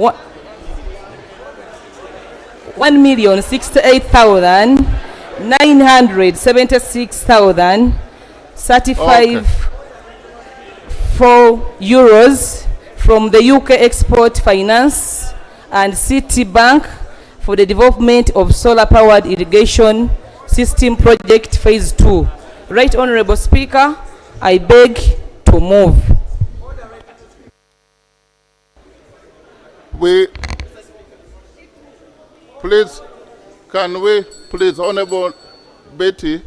€1,608,976,35 from the UK Export Finance and Citibank for the development of solar-powered irrigation system project phase 2. Right Honorable Speaker, I beg to move. Please, Honorable Betty,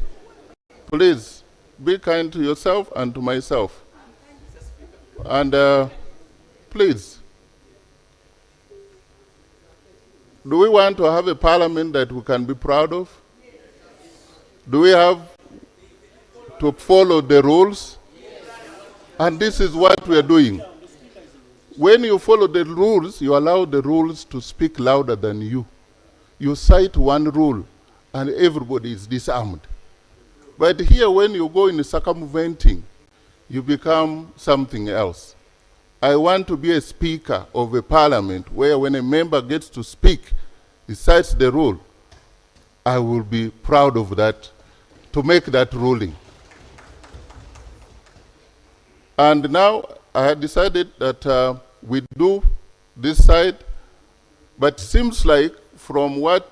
please be kind to yourself and to myself. And please, do we want to have a parliament that we can be proud of? Do we have to follow the rules? And this is what we are doing. When you follow the rules, you allow the rules to speak louder than you. You cite one rule and everybody is disarmed. But here, when you go in circumventing, you become something else. I want to be a speaker of a parliament where when a member gets to speak, he cites the rule. I will be proud of that, to make that ruling. And now I had decided that we do this side, but seems like from what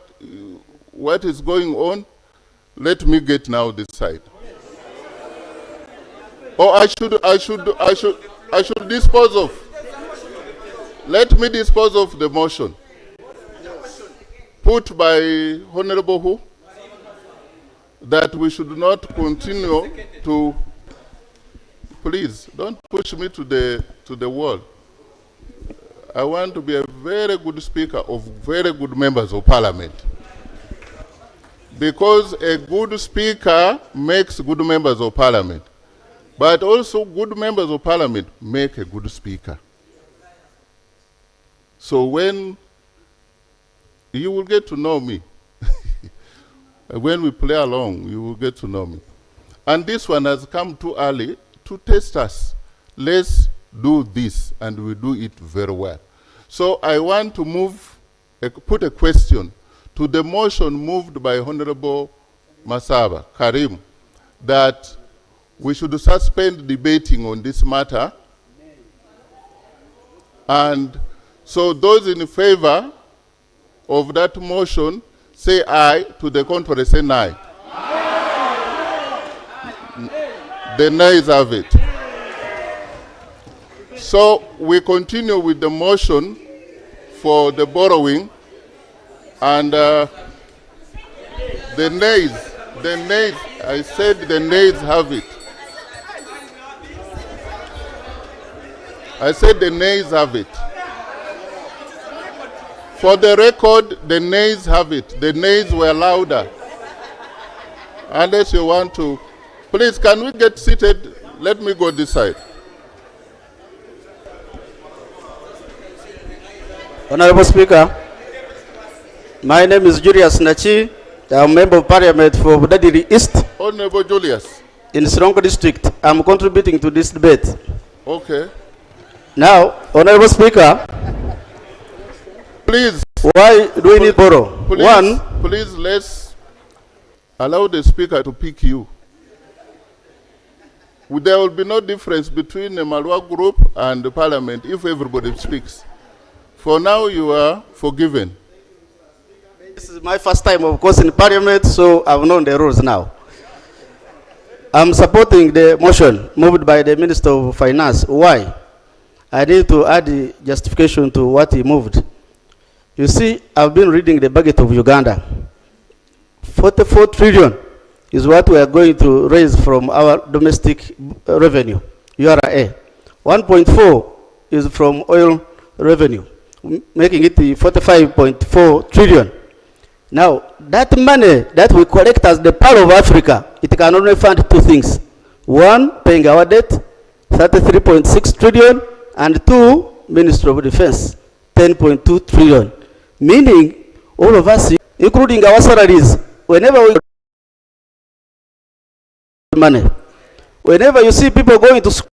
is going on, let me get now this side. Or I should dispose of. Let me dispose of the motion put by Honorable who? That we should not continue to. Please don't push me to the wall. I want to be a very good speaker of very good members of parliament. Because a good speaker makes good members of parliament. But also good members of parliament make a good speaker. So when you will get to know me, when we play along, you will get to know me. And this one has come too early to test us. Let's do this, and we do it very well. So I want to put a question to the motion moved by Honorable Masaba Karim that we should suspend debating on this matter. And so those in favor of that motion say aye, to the contrary say nay. The nays have it. So we continue with the motion for the borrowing, and the nays, I said the nays have it. I said the nays have it. For the record, the nays have it. The nays were louder. Unless you want to. Please, can we get seated? Let me go this side. Honorable Speaker, my name is Julius Nachi. I'm a member of Parliament for Budadiri East. Honorable Julius. In Sironko District. I'm contributing to this debate. Okay. Now, Honorable Speaker, please. Why do we need borrow? Please, please, let's allow the speaker to pick you. There will be no difference between the Malwa group and the parliament if everybody speaks. For now, you are forgiven. This is my first time, of course, in parliament, so I've known the rules now. I'm supporting the motion moved by the Minister of Finance. Why? I need to add the justification to what he moved. You see, I've been reading the budget of Uganda. 44 trillion is what we are going to raise from our domestic revenue, URA. 1.4 is from oil revenue, making it the 45.4 trillion. Now, that money that we collect as the Pearl of Africa, it can only fund two things. One, paying our debt, 33.6 trillion, and two, Ministry of Defense, 10.2 trillion. Meaning, all of us, including our salaries, whenever we money, whenever you see people going to school,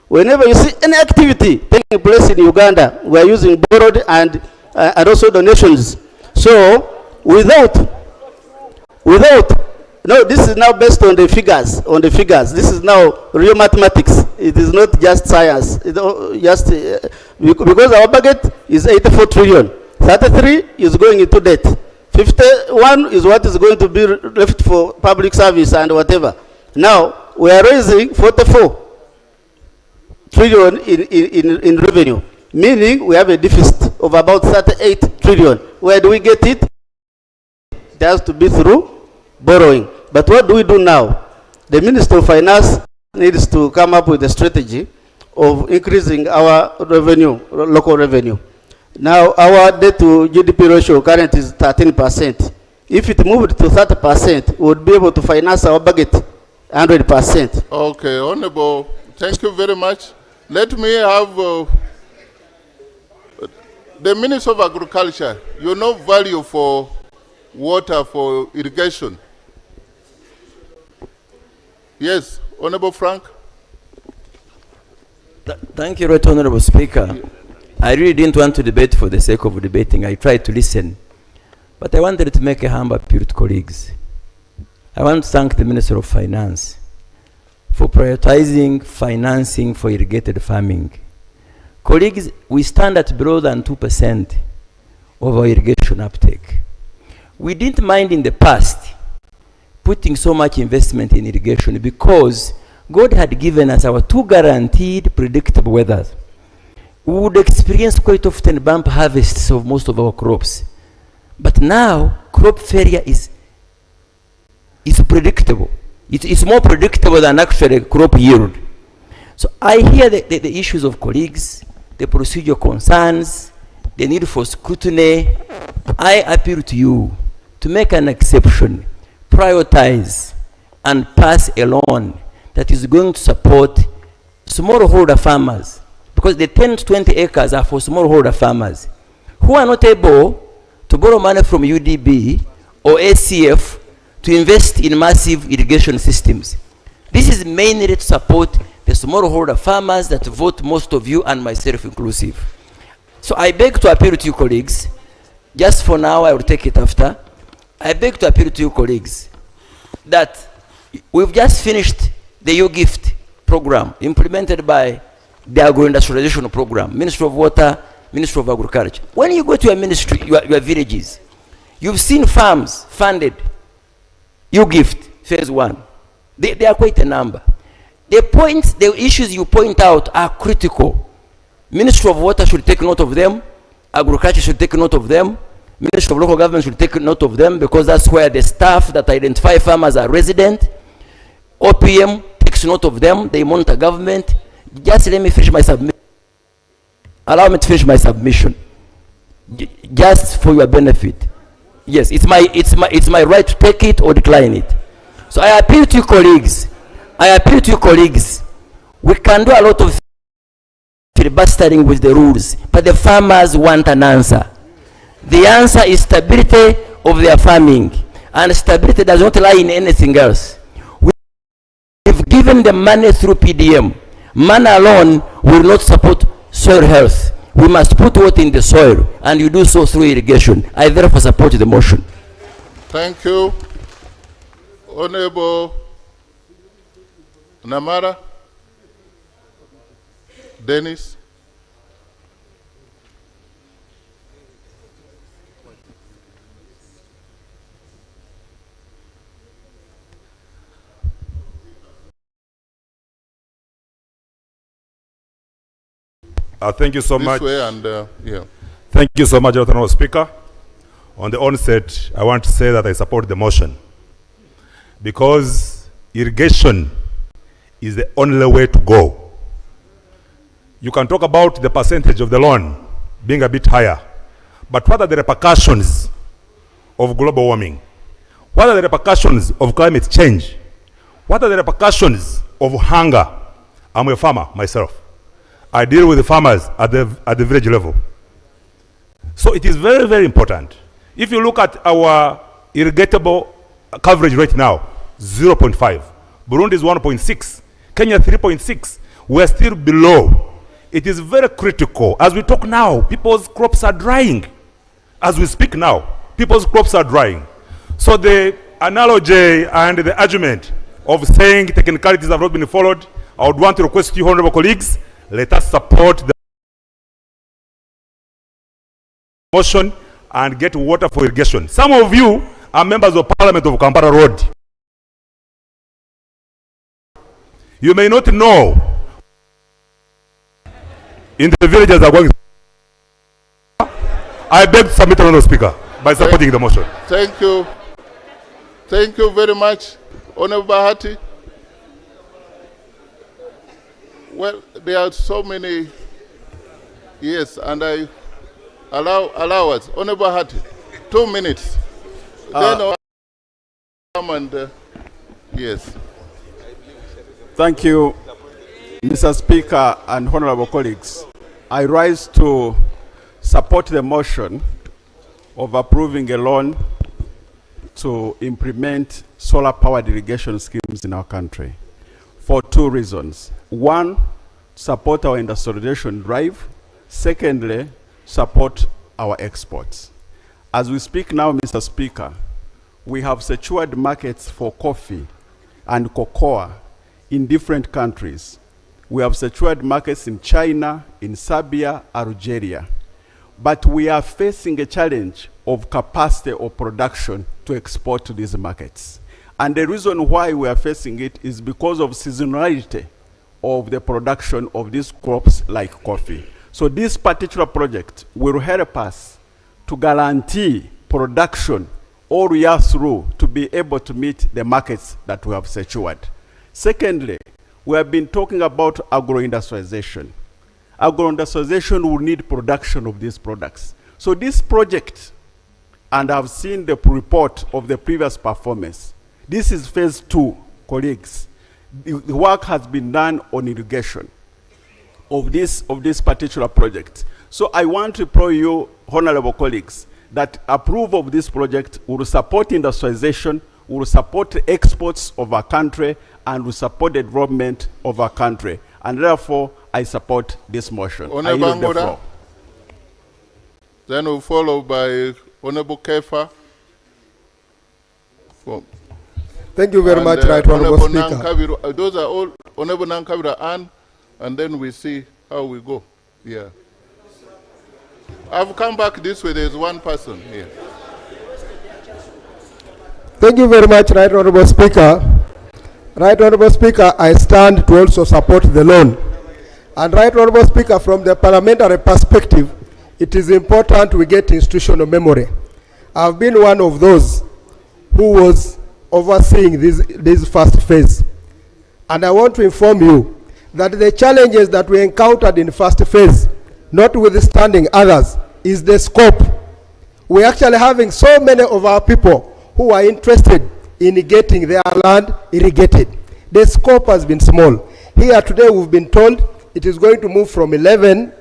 Whenever you see any activity taking place in Uganda, we are using borrowed and also donations. So without, no, this is now based on the figures, This is now real mathematics. It is not just science. It just because our budget is 84 trillion. 33 is going into debt. 51 is what is going to be left for public service and whatever. Now we are raising 44 trillion in revenue, meaning we have a deficit of about 38 trillion. Where do we get it? It has to be through borrowing. But what do we do now? The Minister of Finance needs to come up with a strategy of increasing our revenue, local revenue. Now our debt to GDP ratio current is 13%. If it moved to 30%, we would be able to finance our budget 100%. Okay, Honorable, thank you very much. Let me have the Minister of Agriculture. You know value for water, for irrigation. Yes, Honorable Frank. Thank you, Right Honorable Speaker. I really didn't want to debate for the sake of debating. I tried to listen. But I wanted to make a humble appeal to colleagues. I want to thank the Minister of Finance for prioritizing financing for irrigated farming. Colleagues, we stand at below than 2% of our irrigation uptake. We didn't mind in the past putting so much investment in irrigation because God had given us our two guaranteed predictable weather. We would experience quite often bump harvests of most of our crops. But now, crop failure is predictable. It's more predictable than actually crop yield. So I hear the issues of colleagues, the procedural concerns, the need for scrutiny. I appeal to you to make an exception, prioritize, and pass a loan that is going to support smallholder farmers, because the 10 to 20 acres are for smallholder farmers who are not able to borrow money from UDB or ACF to invest in massive irrigation systems. This is mainly to support the smallholder farmers that vote most of you and myself inclusive. So I beg to appeal to you colleagues, just for now, I will take it after. I beg to appeal to you colleagues that we've just finished the U-Gift program implemented by the agro-industrialization program, Ministry of Water, Ministry of Agriculture. When you go to your ministry, your villages, you've seen farms funded, U-Gift, phase 1. They are quite a number. The issues you point out are critical. Ministry of Water should take note of them, Agriculture should take note of them, Ministry of Local Government should take note of them, because that's where the staff that identify farmers are resident. OPM takes note of them, they monitor government. Just let me finish my submission. Allow me to finish my submission. Just for your benefit. Yes, it's my right to take it or decline it. So I appeal to you colleagues. We can do a lot of filibustering with the rules, but the farmers want an answer. The answer is stability of their farming, and stability does not lie in anything else. We've given them money through PDM. Money alone will not support soil health. We must put water in the soil, and you do so through irrigation. I therefore support the motion. Thank you. Honorable Namara. Dennis. Thank you so much. This way and yeah. Thank you so much, Honorable Speaker. On the onset, I want to say that I support the motion because irrigation is the only way to go. You can talk about the percentage of the loan being a bit higher, but what are the repercussions of global warming? What are the repercussions of climate change? What are the repercussions of hunger? I'm a farmer myself. I deal with the farmers at the village level. So it is very, very important. If you look at our irrigatable coverage right now, 0.5. Burundi is 1.6. Kenya 3.6. we're still below. It is very critical. As we talk now, people's crops are drying. As we speak now, people's crops are drying. So the analogy and the argument of saying technicalities have not been followed, I would want to request you, honorable colleagues, let us support the motion and get water for irrigation. Some of you are members of Parliament of Kampala Road. You may not know in the villages are going. I beg to submit another speaker by supporting the motion. Thank you. Thank you very much, Honorable Bahati. Well, there are so many, yes, and I allow us. Honorable Bahati, 2 minutes. Then I'll come and, yes. Thank you, Mr. Speaker and honorable colleagues. I rise to support the motion of approving a loan to implement solar-powered irrigation schemes in our country for 2 reasons. 1, support our industrialization drive. Secondly, support our exports. As we speak now, Mr. Speaker, we have secured markets for coffee and cocoa in different countries. We have secured markets in China, in Serbia, Algeria. But we are facing a challenge of capacity of production to export to these markets. And the reason why we are facing it is because of seasonality of the production of these crops like coffee. So this particular project will help us to guarantee production all year through to be able to meet the markets that we have secured. Secondly, we have been talking about agro-industrialization. Agro-industrialization will need production of these products. So this project, and I've seen the report of the previous performance, this is phase 2, colleagues. The work has been done on irrigation of this particular project. So I want to implore you, honorable colleagues, that approval of this project will support industrialization, will support the exports of our country, and will support the development of our country. And therefore, I support this motion. Honorable I yield the Bangura. floor. Then we'll follow by Honorable Kefa. Thank you very much, Right Honorable Speaker. Nankabiru, those are all Honorable Nankabira and then we see how we go. Yeah. I've come back this way. There's one person here. Thank you very much, Right Honorable Speaker. Right Honorable Speaker, I stand to also support the loan. And Right Honorable Speaker, from the parliamentary perspective, it is important we get institutional memory. I've been one of those who was overseeing this first phase. And I want to inform you that the challenges that we encountered in first phase, notwithstanding others, is the scope. We're actually having so many of our people who are interested in getting their land irrigated. The scope has been small. Here today we've been told it is going to move from 11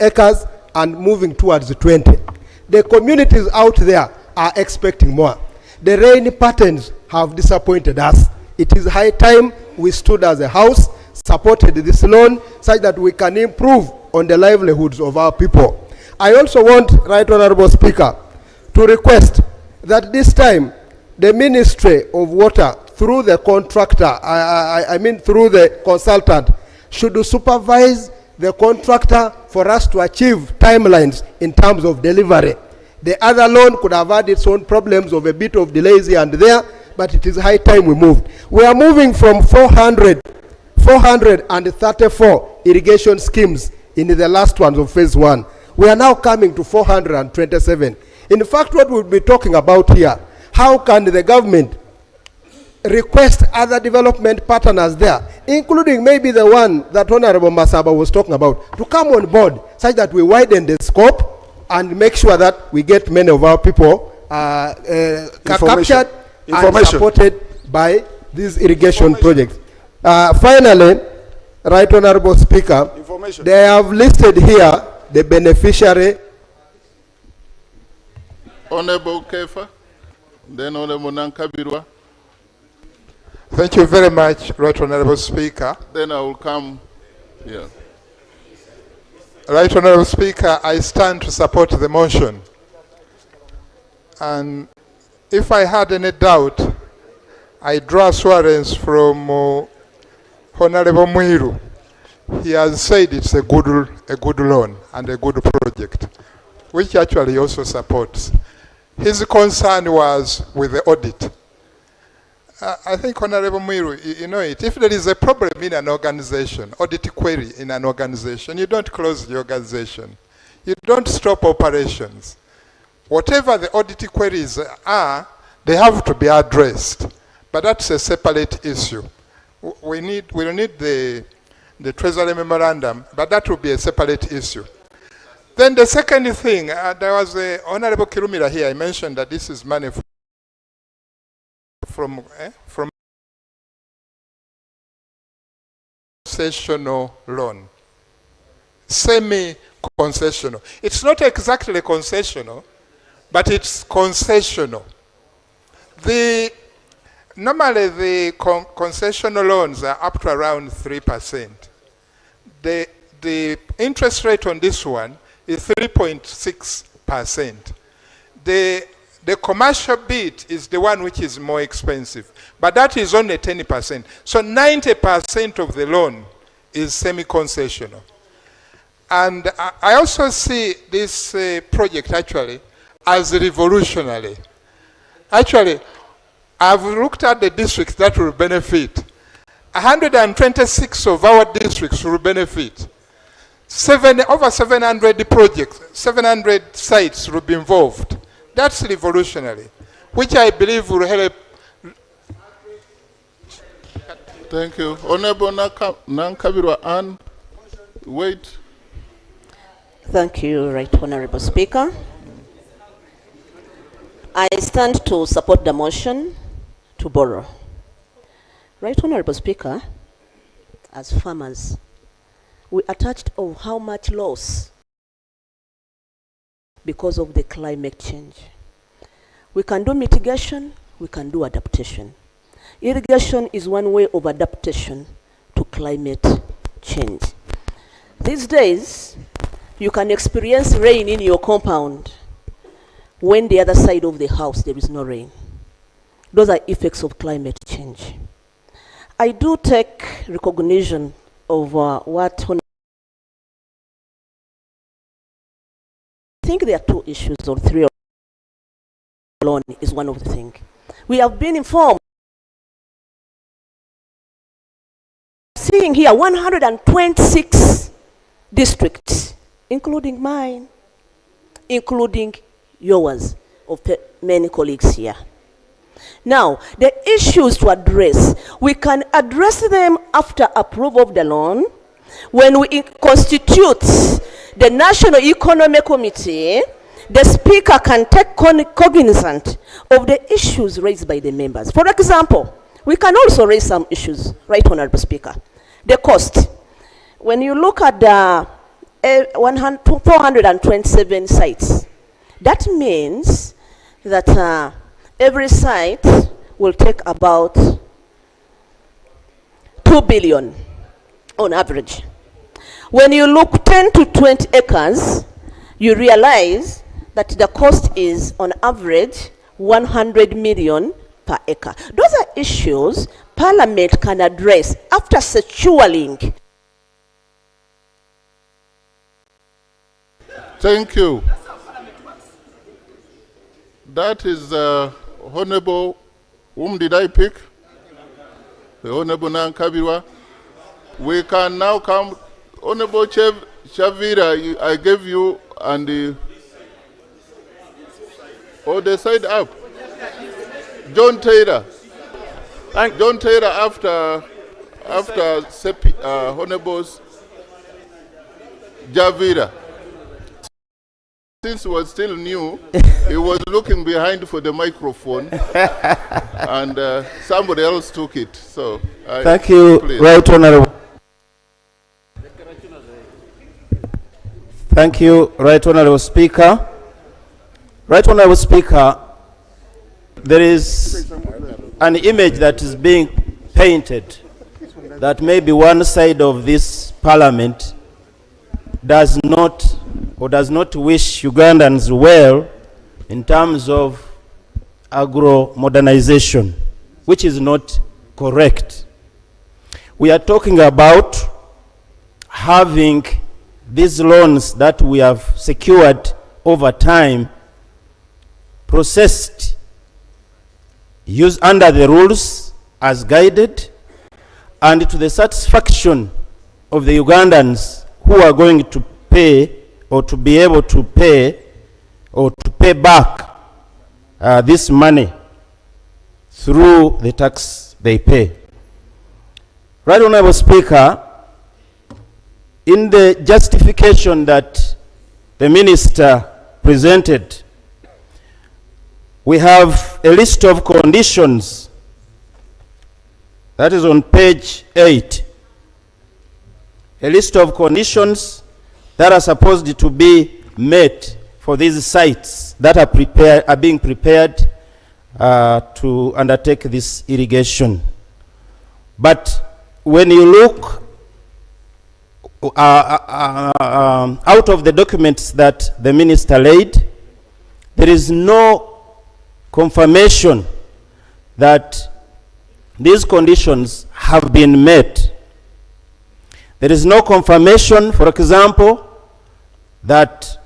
acres and moving towards 20. The communities out there are expecting more. The rain patterns have disappointed us. It is high time we stood as a house, supported this loan such that we can improve on the livelihoods of our people. I also want, Right Honorable Speaker, to request that this time the Ministry of Water, through the contractor, I mean through the consultant, should supervise the contractor for us to achieve timelines in terms of delivery. The other loan could have had its own problems of a bit of delays here and there, but it is high time we moved. We are moving from 434 irrigation schemes in the last ones of phase 1. We are now coming to 427. In fact, what we'll be talking about here, how can the government request other development partners there, including maybe the one that Honorable Masaba was talking about, to come on board such that we widen the scope and make sure that we get many of our people captured and supported by these irrigation projects. Finally, Right Honorable Speaker, they have listed here the beneficiary. Honorable Kefa, then Honorable Nankabirwa. Thank you very much, Right Honorable Speaker. Then I will come Yeah. Right Honourable Speaker, I stand to support the motion. And if I had any doubt, I draw assurance from Honourable Muiru. He has said it's a good loan and a good project, which actually he also supports. His concern was with the audit. I think Honourable Muiru, you know it, if there is a problem in an organization, audit query in an organization, you don't close the organization. You don't stop operations. Whatever the audit queries are, they have to be addressed. But that's a separate issue. We'll need the Treasury Memorandum, but that will be a separate issue. Then the second thing, there was the Honourable Kirumira here. I mentioned that this is money from concessional loan, semi-concessional. It's not exactly concessional, but it's concessional. Normally the concessional loans are up to around 3%. The interest rate on this one is 3.6%. The commercial bit is the one which is more expensive, but that is only 10%. So 90% of the loan is semi-concessional. And I also see this project actually as revolutionary. Actually, I've looked at the districts that will benefit. 126 of our districts will benefit. Over 700 projects, 700 sites will be involved. That's revolutionary, which I believe will help. Thank you. Honorable Nankabirwa Ann, wait. Thank you, Right Honourable Speaker. I stand to support the motion to borrow. Right Honourable Speaker, as farmers, we are touched of how much loss because of the climate change. We can do mitigation, we can do adaptation. Irrigation is one way of adaptation to climate change. These days, you can experience rain in your compound when the other side of the house there is no rain. Those are effects of climate change. I do take recognition of what I think there are two issues or three. Alone is one of the things. We have been informed. Seeing here 126 districts, including mine, including yours, of many colleagues here. Now, the issues to address, we can address them after approval of the loan, when we constitute the National Economic Committee. The Speaker can take cognizance of the issues raised by the members. For example, we can also raise some issues, Right Honourable Speaker. The cost. When you look at the 427 sites, that means that every site will take about 2 billion on average. When you look 10 to 20 acres, you realize that the cost is on average 100 million per acre. Those are issues Parliament can address after securing. Thank you. That is Honorable, whom did I pick? The Honorable Nankabirwa. We can now come, Honorable Shavira, I gave you and the side up. John Taylor. John Taylor after Honorable Javira. Since he was still new, he was looking behind for the microphone, and somebody else took it. So, thank you, please. Right Honourable. Thank you, Right Honourable Speaker. Right Honourable Speaker, there is an image that is being painted that maybe one side of this parliament does not wish Ugandans well in terms of agro-modernization, which is not correct. We are talking about having these loans that we have secured over time processed, used under the rules as guided, and to the satisfaction of the Ugandans who are going to pay or to be able to pay or to pay back this money through the tax they pay. Right Honorable Speaker, in the justification that the Minister presented, we have a list of conditions that is on page 8. A list of conditions that are supposed to be met for these sites that are being prepared to undertake this irrigation. But when you look out of the documents that the Minister laid, there is no confirmation that these conditions have been met. There is no confirmation, for example, that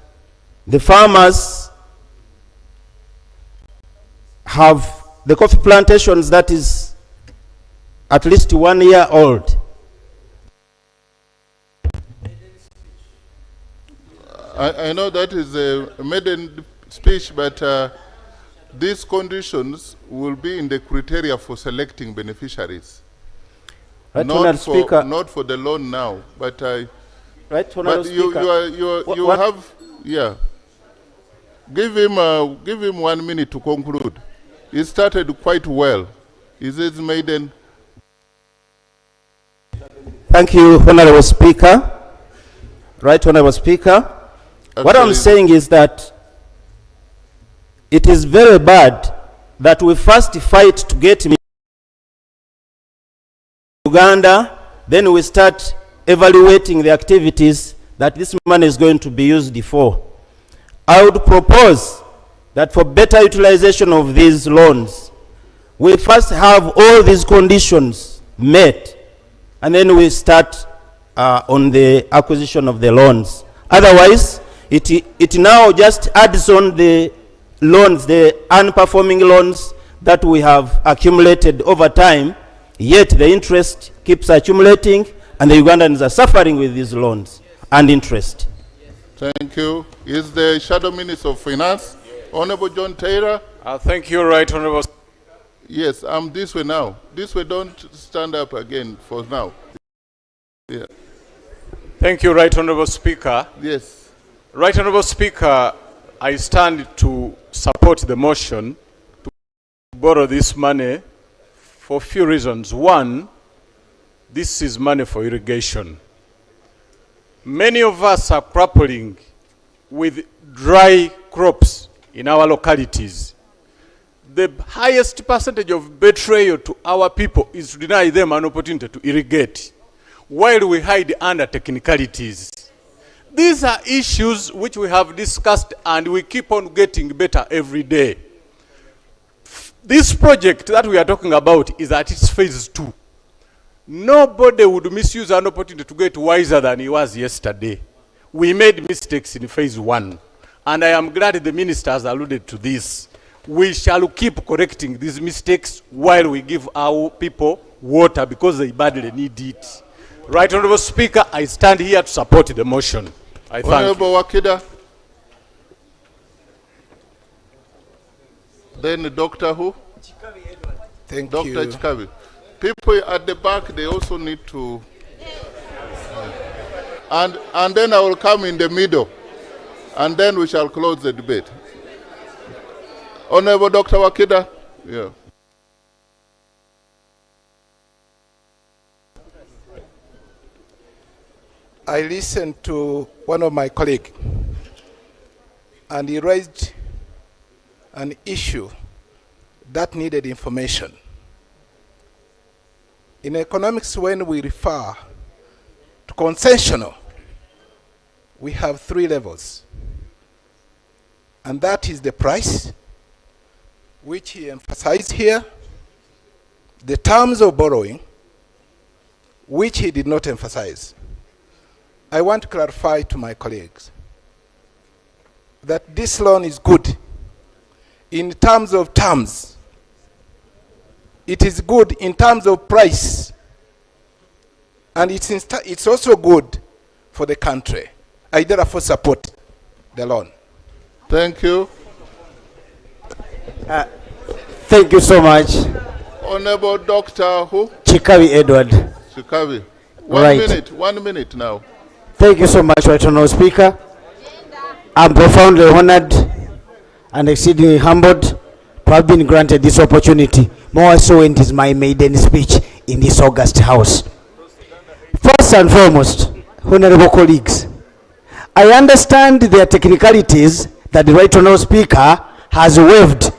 the farmers have the coffee plantations that is at least 1 year old. I know that is a maiden speech, but these conditions will be in the criteria for selecting beneficiaries. Right, not for the loan now, but right, but you have, yeah. Give him 1 minute to conclude. He started quite well. Is his maiden? Thank you, Honorable Speaker. Right, Honorable Speaker. Actually, what I'm saying is that it is very bad that we first fight to get Uganda, then we start evaluating the activities that this money is going to be used for. I would propose that for better utilization of these loans, we first have all these conditions met, and then we start on the acquisition of the loans. Otherwise, it now just adds on the loans, the unperforming loans that we have accumulated over time, yet the interest keeps accumulating, and the Ugandans are suffering with these loans and interest. Thank you. Is the Shadow Minister of Finance, Honorable John Taylor? Thank you, Right Honorable. Yes, I'm this way now. This way, don't stand up again for now. Yeah. Thank you, Right Honorable Speaker. Yes. Right Honorable Speaker, I stand to support the motion to borrow this money for a few reasons. One, this is money for irrigation. Many of us are grappling with dry crops in our localities. The highest percentage of betrayal to our people is to deny them an opportunity to irrigate, while we hide under technicalities. These are issues which we have discussed, and we keep on getting better every day. This project that we are talking about is at its phase 2. Nobody would misuse an opportunity to get wiser than he was yesterday. We made mistakes in phase 1, and I am glad the minister has alluded to this. We shall keep correcting these mistakes while we give our people water, because they badly need it. Right Honorable Speaker, I stand here to support the motion. I thank Honorable you. Wakida. Then Dr. who? Thank Dr. you. Chikabi. People at the back, they also need to. And then I will come in the middle, and then we shall close the debate. Honorable Dr. Wakida. Yeah. I listened to one of my colleagues, and he raised an issue that needed information. In economics, when we refer to concessional, we have 3 levels. And that is the price, which he emphasized here, the terms of borrowing, which he did not emphasize. I want to clarify to my colleagues that this loan is good in terms of terms. It is good in terms of price. And it's also good for the country. I therefore support the loan. Thank you. Thank you so much. Honorable Dr. who? Chikawi Edward. Chikawi. Right. 1 minute now. Thank you so much, Right Honourable Speaker. I'm profoundly honored and exceedingly humbled to have been granted this opportunity, more so when it is my maiden speech in this august house. First and foremost, honourable colleagues, I understand there are technicalities that the Right Honourable Speaker has waived,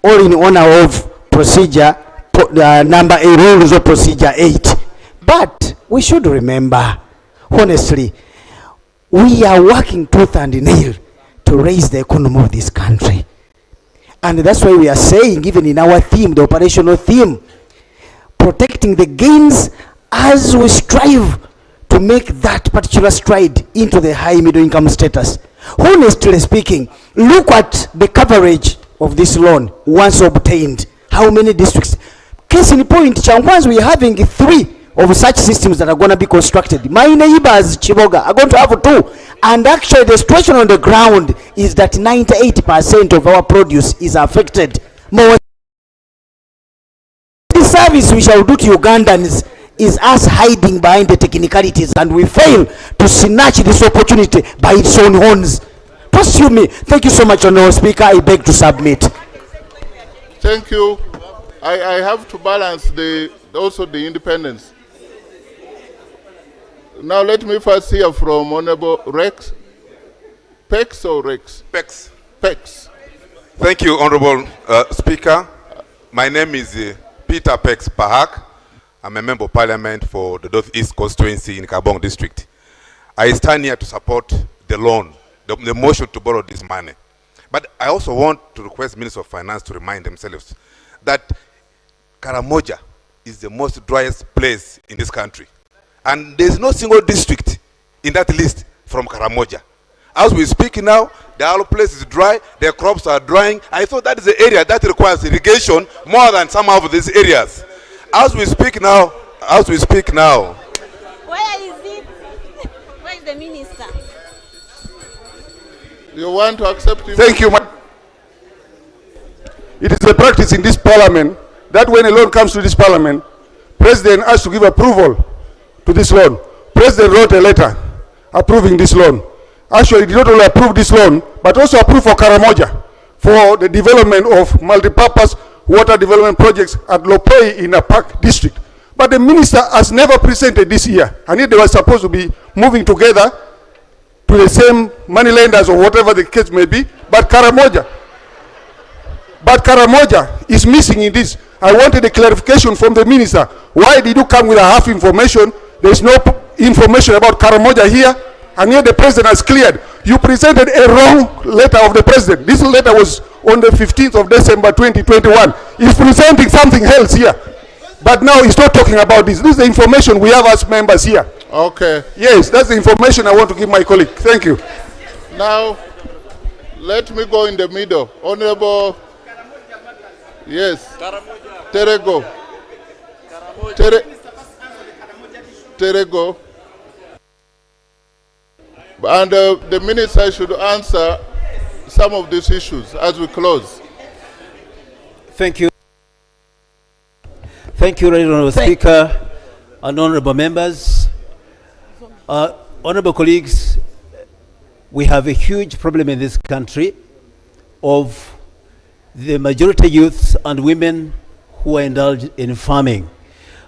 all in honor of procedure number 8, rules of procedure 8. But we should remember, honestly, we are working tooth and nail to raise the economy of this country. And that's why we are saying, even in our theme, the operational theme, protecting the gains as we strive to make that particular stride into the high middle income status. Honestly speaking, look at the coverage of this loan once obtained. How many districts? Case in point, Changwanz, we are having 3 of such systems that are going to be constructed. My neighbors, Chiboga, are going to have 2. And actually the situation on the ground is that 98% of our produce is affected. More the service we shall do to Ugandans is us hiding behind the technicalities, and we fail to snatch this opportunity by its own horns. Pursue me. Thank you so much, Honourable Speaker. I beg to submit. Thank you. I have to balance also the independence. Now let me first hear from Honorable Rex. Pex or Rex? Pex. Pex. Thank you, Honorable Speaker. My name is Peter Pex Pahak. I'm a member of Parliament for the North East constituency in Kabong district. I stand here to support the loan, the motion to borrow this money. But I also want to request Minister of Finance to remind themselves that Karamoja is the most driest place in this country. And there is no single district in that list from Karamoja. As we speak now, the whole place is dry, their crops are drying. I thought that is the area that requires irrigation more than some of these areas. As we speak now, Where is it? Where is the minister? You want to accept him? Thank you. It is a practice in this parliament that when a loan comes to this parliament, President has to give approval to this loan. President wrote a letter approving this loan. Actually, he did not only approve this loan, but also approve for Karamoja for the development of multi-purpose water development projects at Lopei in a park district. But the minister has never presented this year, and yet they were supposed to be moving together to the same money lenders or whatever the case may be. But Karamoja is missing in this. I wanted a clarification from the minister. Why did you come with a half information? There is no information about Karamoja here, and yet the president has cleared. You presented a wrong letter of the president. This letter was on the 15th of December 2021. He's presenting something else here. But now he's not talking about this. This is the information we have as members here. Okay. Yes, that's the information I want to give my colleague. Thank you. Now, let me go in the middle. Honorable, yes, Terego. Terego. And the minister should answer some of these issues as we close. Thank you. Thank you, Honorable Speaker and honorable members. Honorable colleagues, we have a huge problem in this country of the majority youths and women who are indulged in farming.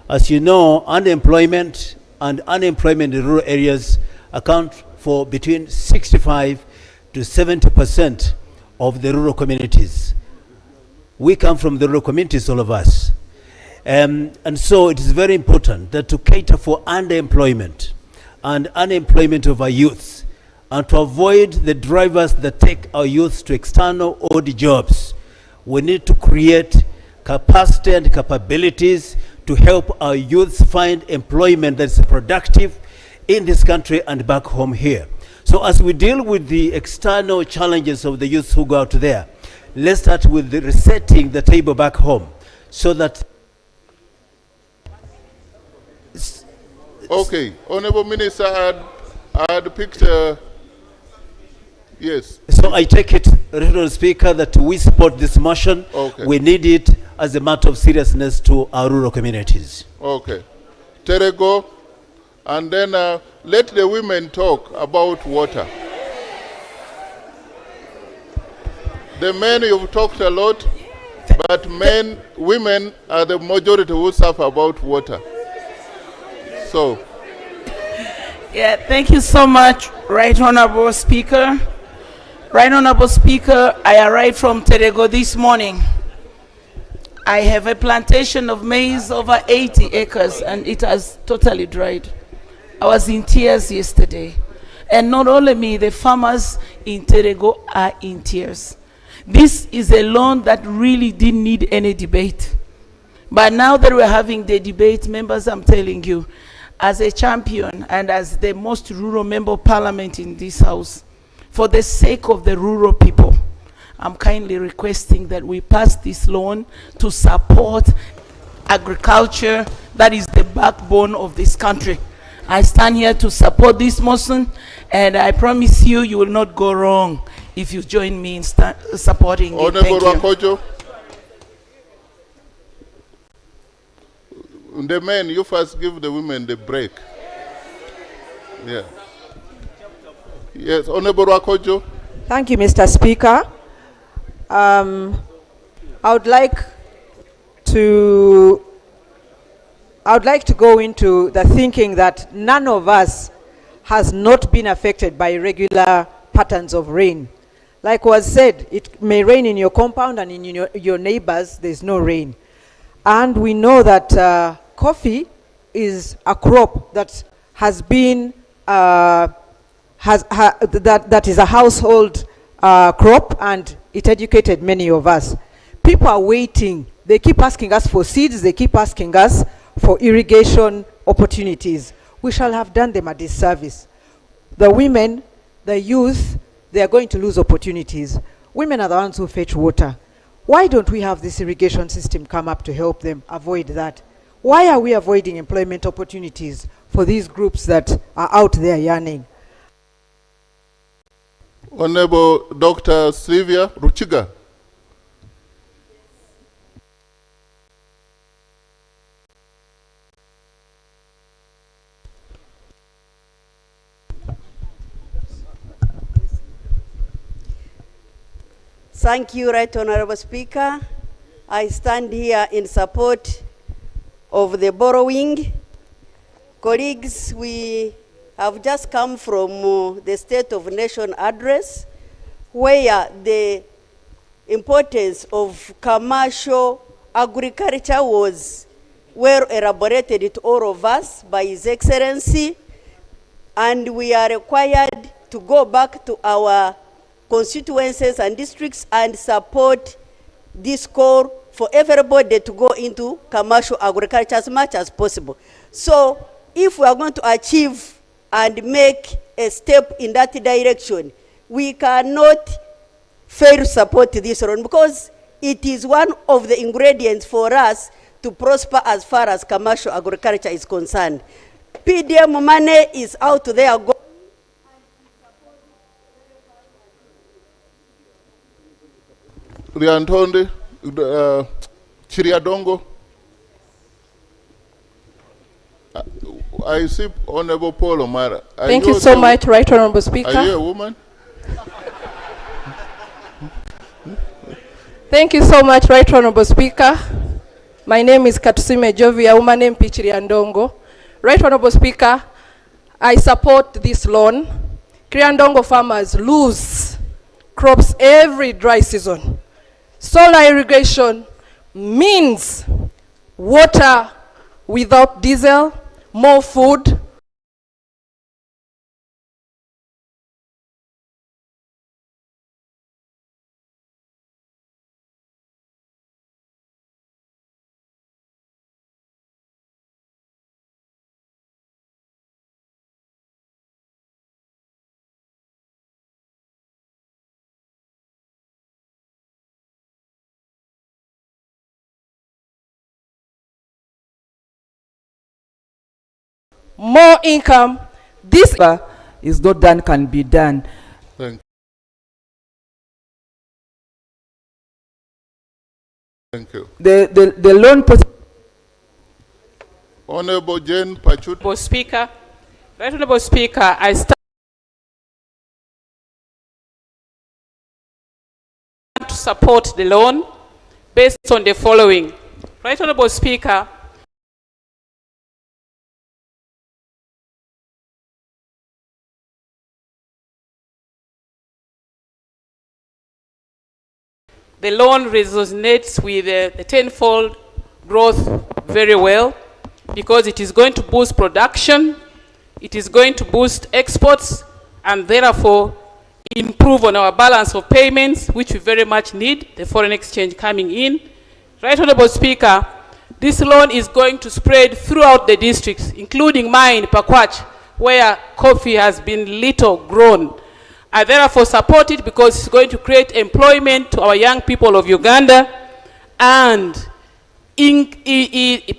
As you know, unemployment in rural areas account for between 65 to 70% of the rural communities. We come from the rural communities, all of us. And so it is very important that to cater for underemployment and unemployment of our youth, and to avoid the drivers that take our youth to external odd jobs, we need to create capacity and capabilities to help our youth find employment that is productive in this country and back home here. So as we deal with the external challenges of the youth who go out there, let's start with the resetting the table back home so that... Okay, Honorable Minister, I had picked, yes. So I take it, Honorable Speaker, that we support this motion. Okay. We need it as a matter of seriousness to our rural communities. Okay. Terego, and then let the women talk about water. The men, you've talked a lot, but women are the majority who suffer about water. So. Yeah, thank you so much, Right Honorable Speaker. Right Honorable Speaker, I arrived from Terego this morning. I have a plantation of maize over 80 acres and it has totally dried. I was in tears yesterday. And not only me, the farmers in Terego are in tears. This is a loan that really didn't need any debate. But now that we're having the debate, members, I'm telling you, as a champion and as the most rural member of parliament in this house, for the sake of the rural people, I'm kindly requesting that we pass this loan to support agriculture that is the backbone of this country. I stand here to support this motion, and I promise you, you will not go wrong if you join me in supporting it. Thank you. The men, you first give the women the break. Yeah. Yes, Honorable Rakojo. Thank you, Mr. Speaker. I would like to go into the thinking that none of us has not been affected by irregular patterns of rain. Like was said, it may rain in your compound and in your neighbors, there's no rain. And we know that coffee is a crop that has been, that is a household crop, and it educated many of us. People are waiting. They keep asking us for seeds. They keep asking us for irrigation opportunities. We shall have done them a disservice. The women, the youth, they are going to lose opportunities. Women are the ones who fetch water. Why don't we have this irrigation system come up to help them avoid that? Why are we avoiding employment opportunities for these groups that are out there yearning? Honorable Dr. Sylvia Ruchiga. Thank you, Right Honorable Speaker. I stand here in support of the borrowing. Colleagues, we have just come from the State of Nation address, where the importance of commercial agriculture was well elaborated to all of us by His Excellency, and we are required to go back to our constituencies and districts and support this call for everybody to go into commercial agriculture as much as possible. So if we are going to achieve and make a step in that direction, we cannot fail to support this loan, because it is one of the ingredients for us to prosper as far as commercial agriculture is concerned. PDM money is out there. Riantonde, Chiriadongo. I see Honorable Paul Omara. Thank you so much, Right Honorable Speaker. Are you a woman? Thank you so much, Right Honorable Speaker. My name is Katusime Jovi, a woman named Chiriandongo. Right Honorable Speaker, I support this loan. Chiriandongo farmers lose crops every dry season. Solar irrigation means water without diesel, more food, more income. This is not done can be done. Thank you. The loan. Honorable Jane Pachut. Honorable Speaker, Right Honorable Speaker, I stand to support the loan based on the following. Right Honorable Speaker, the loan resonates with the tenfold growth very well because it is going to boost production, it is going to boost exports, and therefore improve on our balance of payments, which we very much need, the foreign exchange coming in. Right Honorable Speaker, this loan is going to spread throughout the districts, including mine, Pakwach, where coffee has been little grown. I therefore support it because it's going to create employment to our young people of Uganda and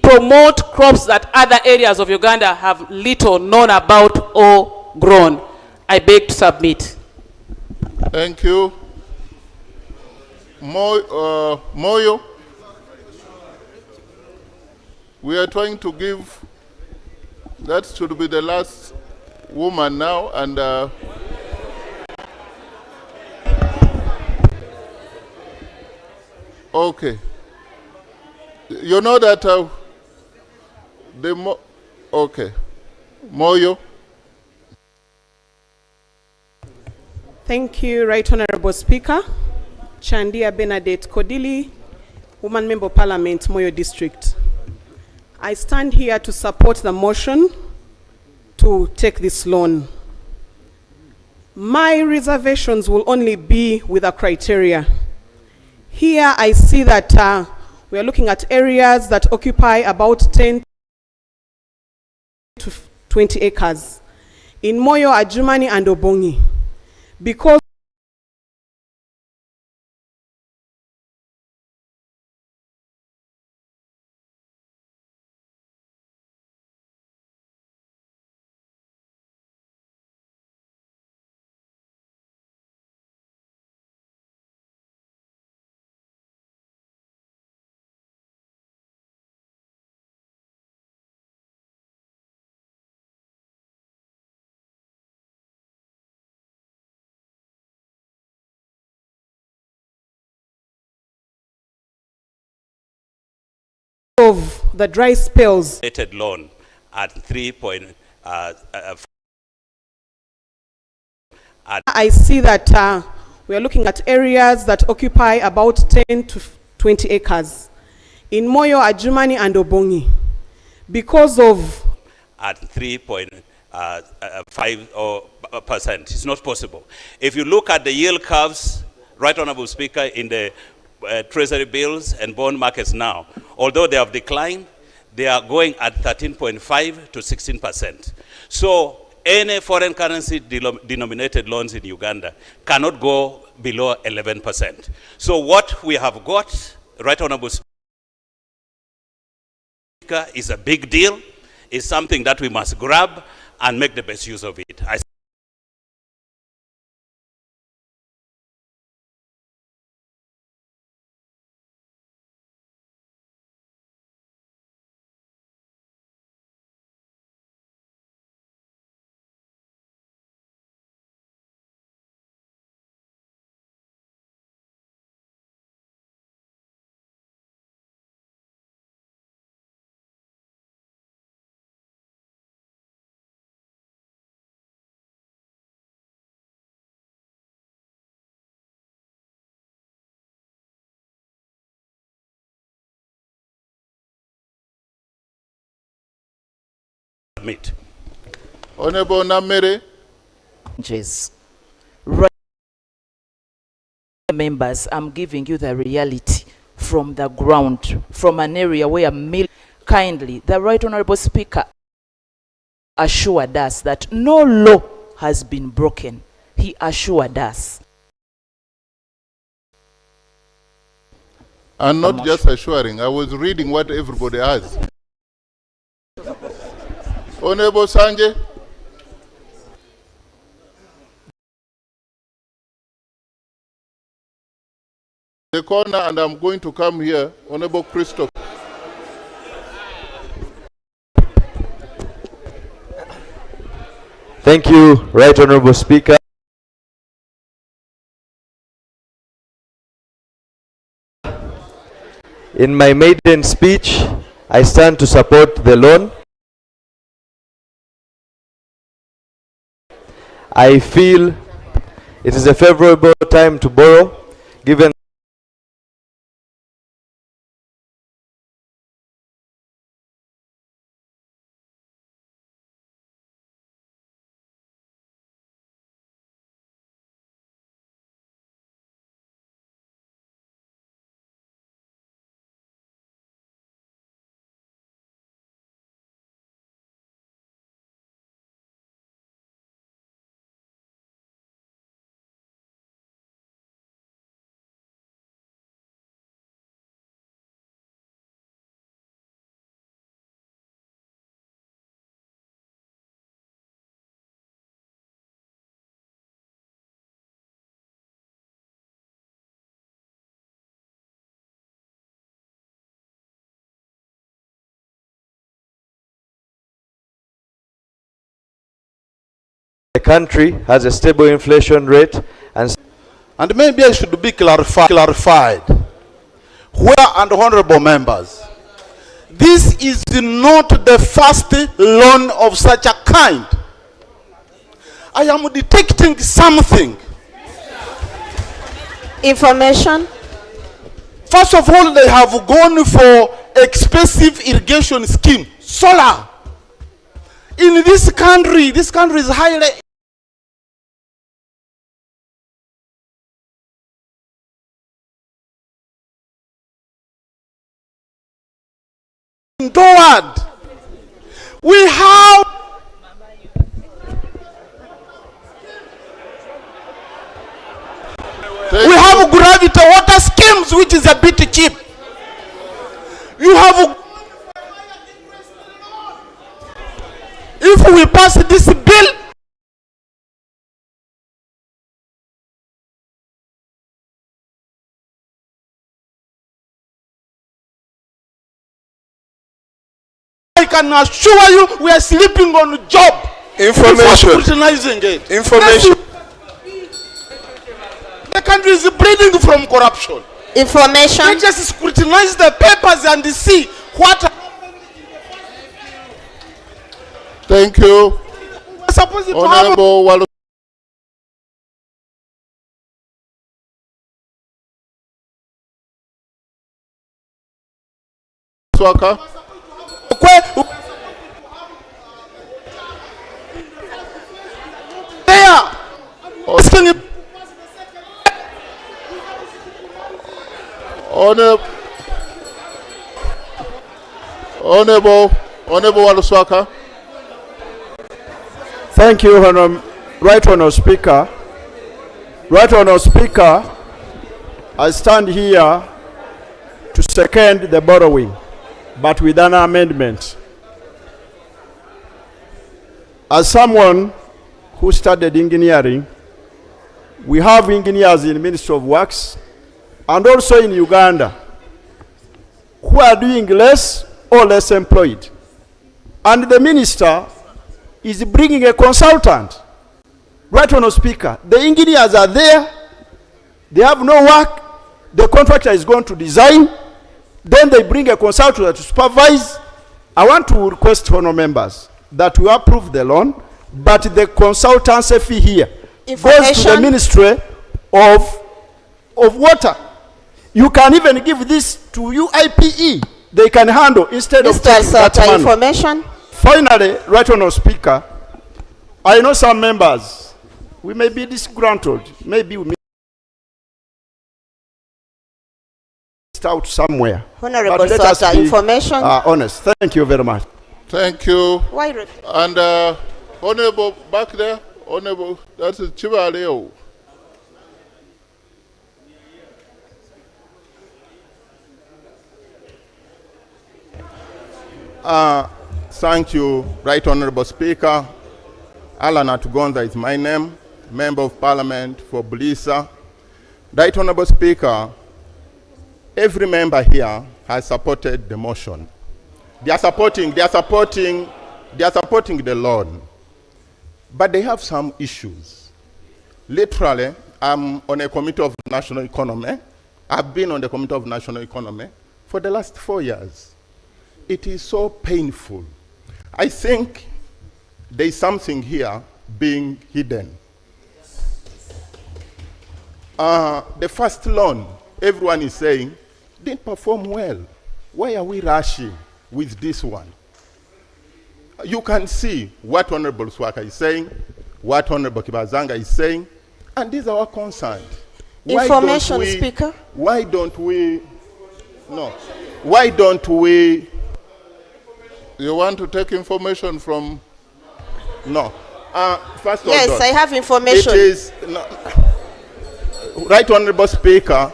promote crops that other areas of Uganda have little known about or grown. I beg to submit. Thank you. Moyo. We are trying to give, that should be the last woman now, and okay. You know that okay. Moyo. Thank you, Right Honorable Speaker. Chandia Benedette Kodili, Woman Member of Parliament, Moyo District. I stand here to support the motion to take this loan. My reservations will only be with a criteria. Here I see that we are looking at areas that occupy about 10 to 20 acres in Moyo, Ajumani, and Obongi. Because of the dry spells. Loan at 3.5. I see that we are looking at areas that occupy about 10 to 20 acres in Moyo, Ajumani, and Obongi. Because of at 3.5%. It's not possible. If you look at the yield curves, Right Honorable Speaker, in the treasury bills and bond markets now, although they have declined, they are going at 13.5 to 16%. So any foreign currency denominated loans in Uganda cannot go below 11%. So what we have got, Right Honorable Speaker, is a big deal. It's something that we must grab and make the best use of it. Submit. Honorable Namere. Right, members, I'm giving you the reality from the ground, from an area where kindly, the Right Honorable Speaker assured us that no law has been broken. He assured us. And not just assuring, I was reading what everybody has. Honorable Sanje. The corner, and I'm going to come here. Honorable Christoph. Thank you, Right Honorable Speaker. In my maiden speech, I stand to support the loan. I feel it is a favorable time to borrow, given the country has a stable inflation rate and maybe I should be clarified. Where and honorable members, this is not the first loan of such a kind. I am detecting something. Information. First of all, they have gone for expensive irrigation scheme, solar. In this country is highly toward. We have gravity water schemes, which is a bit cheap. You have, if we pass this bill, I can assure you we are sleeping on the job. Information. Scrutinizing it. Information. The country is bleeding from corruption. Information. They just scrutinize the papers and see what. Thank you. Honorable Walu. Swaka. Honorable Waluswaka. Thank you, Right Honourable Speaker. Right Honourable Speaker, I stand here to second the borrowing, but with an amendment. As someone who studied engineering, we have engineers in the Ministry of Works and also in Uganda who are doing less or less employed. And the minister is bringing a consultant. Right Honourable Speaker, the engineers are there, they have no work, the contractor is going to design, then they bring a consultant to supervise. I want to request honourable members that we approve the loan, but the consultancy fee here goes to the Ministry of Water. You can even give this to UIPE. They can handle instead of taking that money. Information. Finally, Right Honourable Speaker, I know some members, we may be disgruntled, maybe we missed out somewhere. Honourable Sota, information. Honest. Thank you very much. Thank you. Why? And Honorable back there, Honorable, that is Chivaleo. Thank you, Right Honorable Speaker. Alan Atugonza is my name, Member of Parliament for Bulisa. Right Honorable Speaker, every member here has supported the motion. They are supporting the loan. But they have some issues. Literally, I'm on a Committee of National Economy. I've been on the Committee of National Economy for the last 4 years. It is so painful. I think there is something here being hidden. The first loan, everyone is saying, didn't perform well. Why are we rushing with this one? You can see what Honorable Swaka is saying, what Honorable Kibazanga is saying, and these are our concerns. Information, Speaker. Why don't we, why don't we, you want to take information from, first of all. Yes, I have information. It is, Right Honorable Speaker,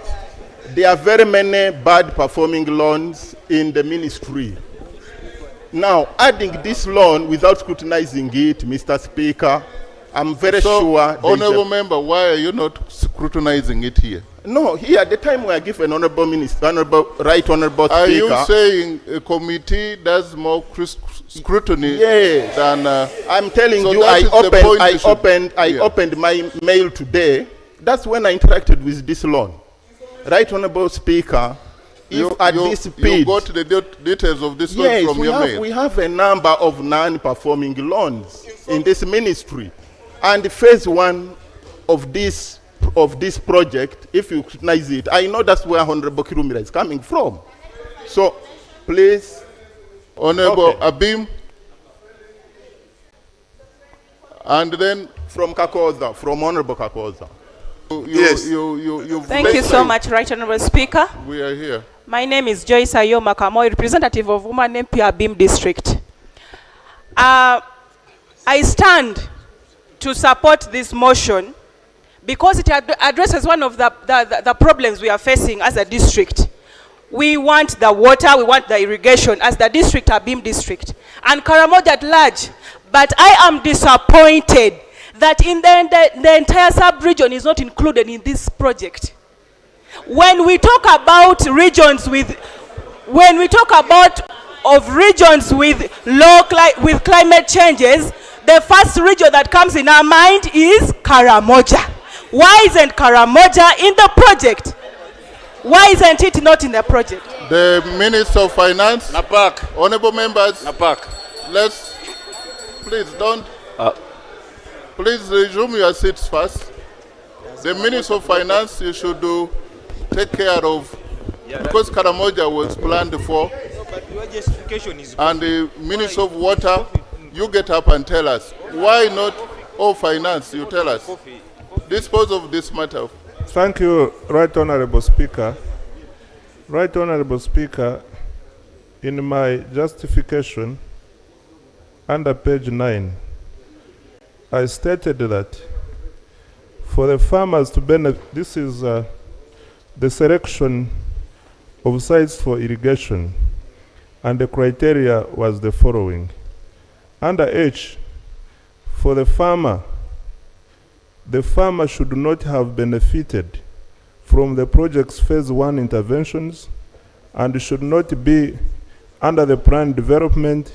there are very many bad performing loans in the ministry. Now, adding this loan without scrutinizing it, Mr. Speaker, I'm very sure. Honorable Member, why are you not scrutinizing it here? No, here, at the time we are given Honorable Minister, Right Honorable Speaker. Are you saying a committee does more scrutiny than... I'm telling you, I opened my mail today. That's when I interacted with this loan. Right Honorable Speaker, You got the details of this loan from your mail? Yes, we have a number of non-performing loans in this ministry. And phase one of this project, if you scrutinize it, I know that's where Honorable Kirumira is coming from. So, please. Honorable Abim. And then from Kakoza, from Honorable Kakoza. Thank you so much, Right Honorable Speaker. We are here. My name is Joyce Ayoma Kamoy, representative of Woman MP Abim District. I stand to support this motion because it addresses one of the problems we are facing as a district. We want the water, we want the irrigation as the district, Abim District, and Karamoja at large. But I am disappointed that in the entire sub-region is not included in this project. When we talk about regions with with climate changes, the first region that comes in our mind is Karamoja. Why isn't Karamoja in the project? Why isn't it not in the project? The Minister of Finance. Napak. Honorable members. Napak. Please don't. Please resume your seats first. The Minister of Finance, you should take care of, because Karamoja was planned for. But your justification is. And the Minister of Water, you get up and tell us. Why not Finance? You tell us. Dispose of this matter. Thank you, Right Honorable Speaker. Right Honorable Speaker, in my justification, under page 9, I stated that for the farmers to benefit, this is the selection of sites for irrigation, and the criteria was the following. Under H, for the farmer should not have benefited from the project's phase 1 interventions and should not be under the planned development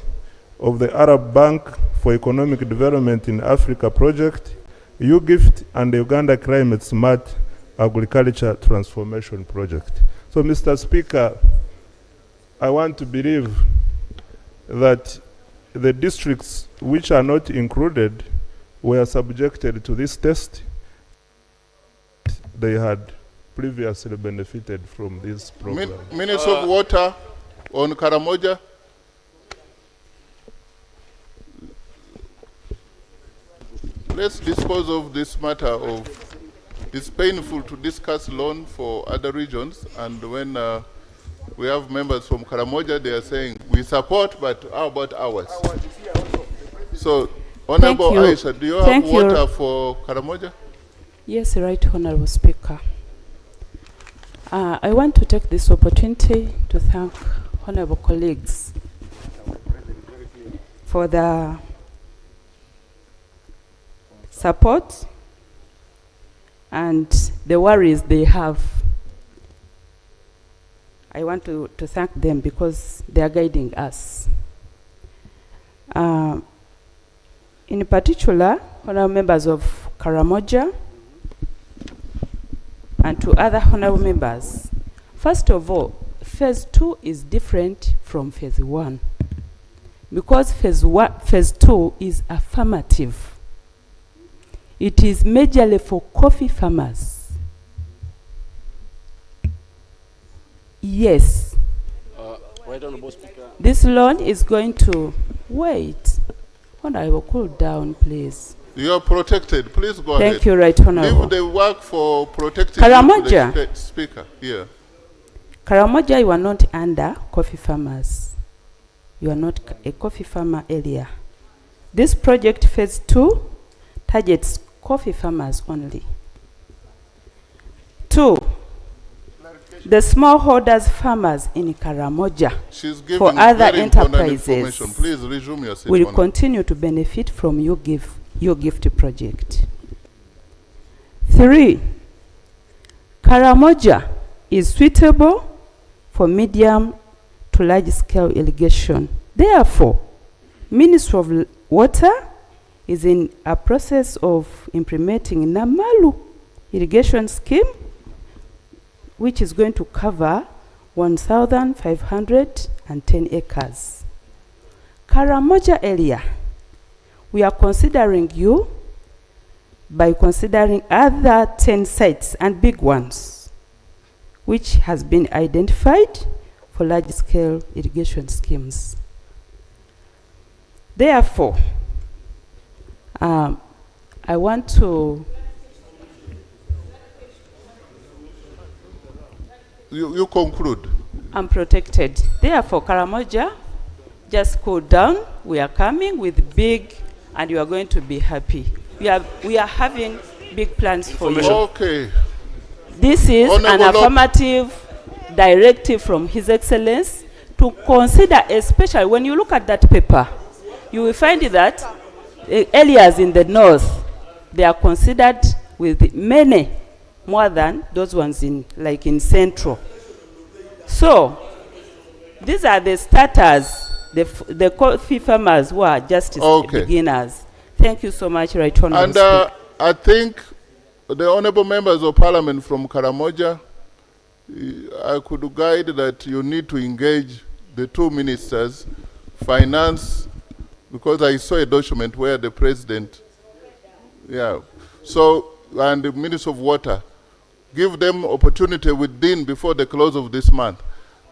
of the Arab Bank for Economic Development in Africa project, UGIFT, and the Uganda Climate Smart Agriculture Transformation Project. So, Mr. Speaker, I want to believe that the districts which are not included were subjected to this test. They had previously benefited from this program. Minister of Water on Karamoja. Let's dispose of this matter of, it's painful to discuss loan for other regions, and when we have members from Karamoja, they are saying, we support, but how about ours? So, Honorable Aisha, do you have water for Karamoja? Yes, Right Honorable Speaker. I want to take this opportunity to thank honorable colleagues for the support and the worries they have. I want to thank them because they are guiding us. In particular, honorable members of Karamoja and to other honorable members. First of all, phase 2 is different from phase 1 because phase 2 is affirmative. It is majorly for coffee farmers. Yes. Right Honorable Speaker. This loan is going to wait. Honorable, cool down, please. You are protected. Please go ahead. Thank you, Right Honorable. Leave the work for protecting Karamoja. the Speaker. Yeah. Karamoja, you are not under coffee farmers. You are not a coffee farmer area. This project phase 2 targets coffee farmers only. 2, the smallholders farmers in Karamoja for other enterprises Please resume your seat, will Honorable. continue to benefit from your gift project. 3, Karamoja is suitable for medium to large scale irrigation. Therefore, Ministry of Water is in a process of implementing Namalu irrigation scheme, which is going to cover 1,510 acres. Karamoja area, we are considering you by considering other 10 sites and big ones, which has been identified for large-scale irrigation schemes. Therefore, I want to... You conclude. I'm protected. Therefore, Karamoja, just cool down. We are coming with big, and you are going to be happy. We are having big plans for you. Okay. This is an affirmative directive from His Excellency to consider, especially when you look at that paper, you will find that areas in the north, they are considered with many more than those ones in central. So these are the starters, the coffee farmers who are just beginners. Thank you so much, Right Honorable And Speaker. I think the honorable members of parliament from Karamoja, I could guide that you need to engage the 2 ministers, finance, because I saw a document where the president, and the Minister of Water, give them opportunity within before the close of this month,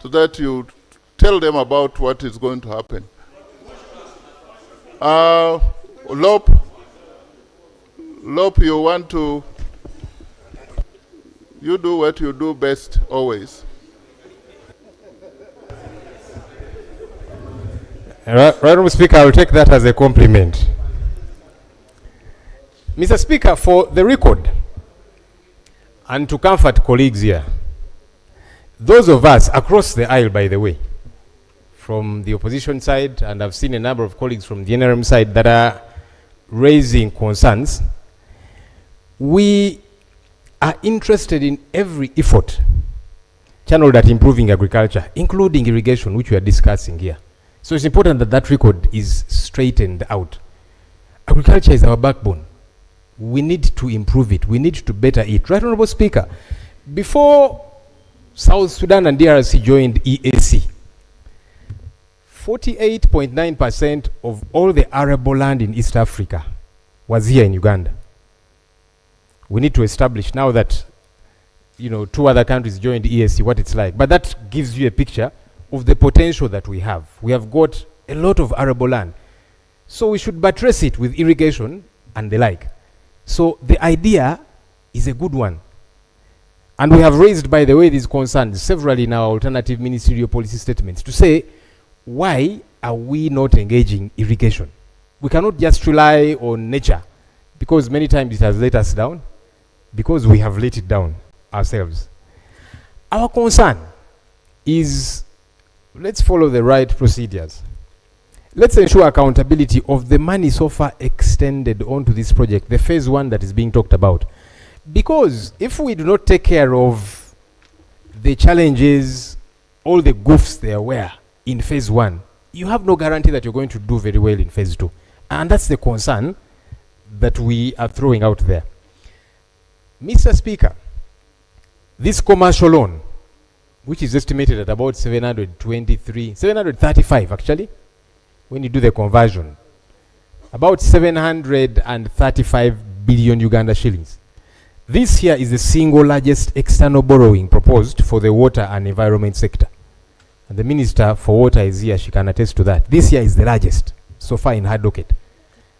so that you tell them about what is going to happen. Lop, you want to, you do what you do best always. Right, Honorable Speaker, I will take that as a compliment. Mr. Speaker, for the record, and to comfort colleagues here, those of us across the aisle, by the way, from the opposition side, and I've seen a number of colleagues from the NRM side that are raising concerns, we are interested in every effort channeled at improving agriculture, including irrigation, which we are discussing here. So it's important that that record is straightened out. Agriculture is our backbone. We need to improve it. We need to better it. Right Honorable Speaker, before South Sudan and DRC joined EAC, 48.9% of all the arable land in East Africa was here in Uganda. We need to establish now that, 2 other countries joined EAC, what it's like. But that gives you a picture of the potential that we have. We have got a lot of arable land. So we should buttress it with irrigation and the like. So the idea is a good one. And we have raised, by the way, these concerns severally in our alternative ministerial policy statements to say, why are we not engaging irrigation? We cannot just rely on nature, because many times it has let us down, because we have let it down ourselves. Our concern is, let's follow the right procedures. let's ensure accountability of the money so far extended onto this project, the phase 1 that is being talked about. Because if we do not take care of the challenges, all the goofs there were in phase 1, you have no guarantee that you're going to do very well in phase 2. And that's the concern that we are throwing out there. Mr. Speaker, this commercial loan, which is estimated at about 735 actually, when you do the conversion, about 735 billion Uganda shillings. This here is the single largest external borrowing proposed for the water and environment sector. And the Minister for Water is here, she can attest to that. This year is the largest so far in her docket.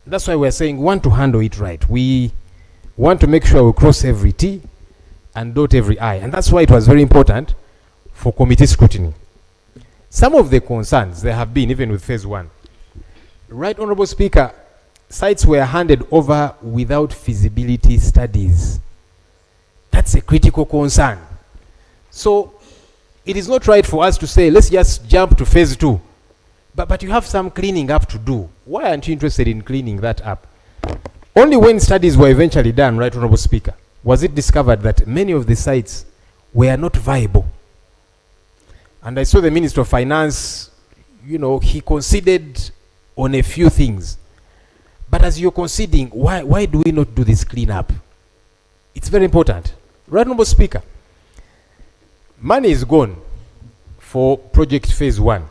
That's why we're saying we want to handle it right. We want to make sure we cross every T and dot every I. And that's why it was very important for committee scrutiny. Some of the concerns there have been, even with phase 1. Right Honorable Speaker, sites were handed over without feasibility studies. That's a critical concern. So it is not right for us to say, let's just jump to phase 2. But you have some cleaning up to do. Why aren't you interested in cleaning that up? Only when studies were eventually done, Right Honorable Speaker, was it discovered that many of the sites were not viable. And I saw the Minister of Finance, you know, he conceded on a few things. But as you're conceding, why do we not do this cleanup? It's very important. Right Honorable Speaker, money is gone for project phase 1.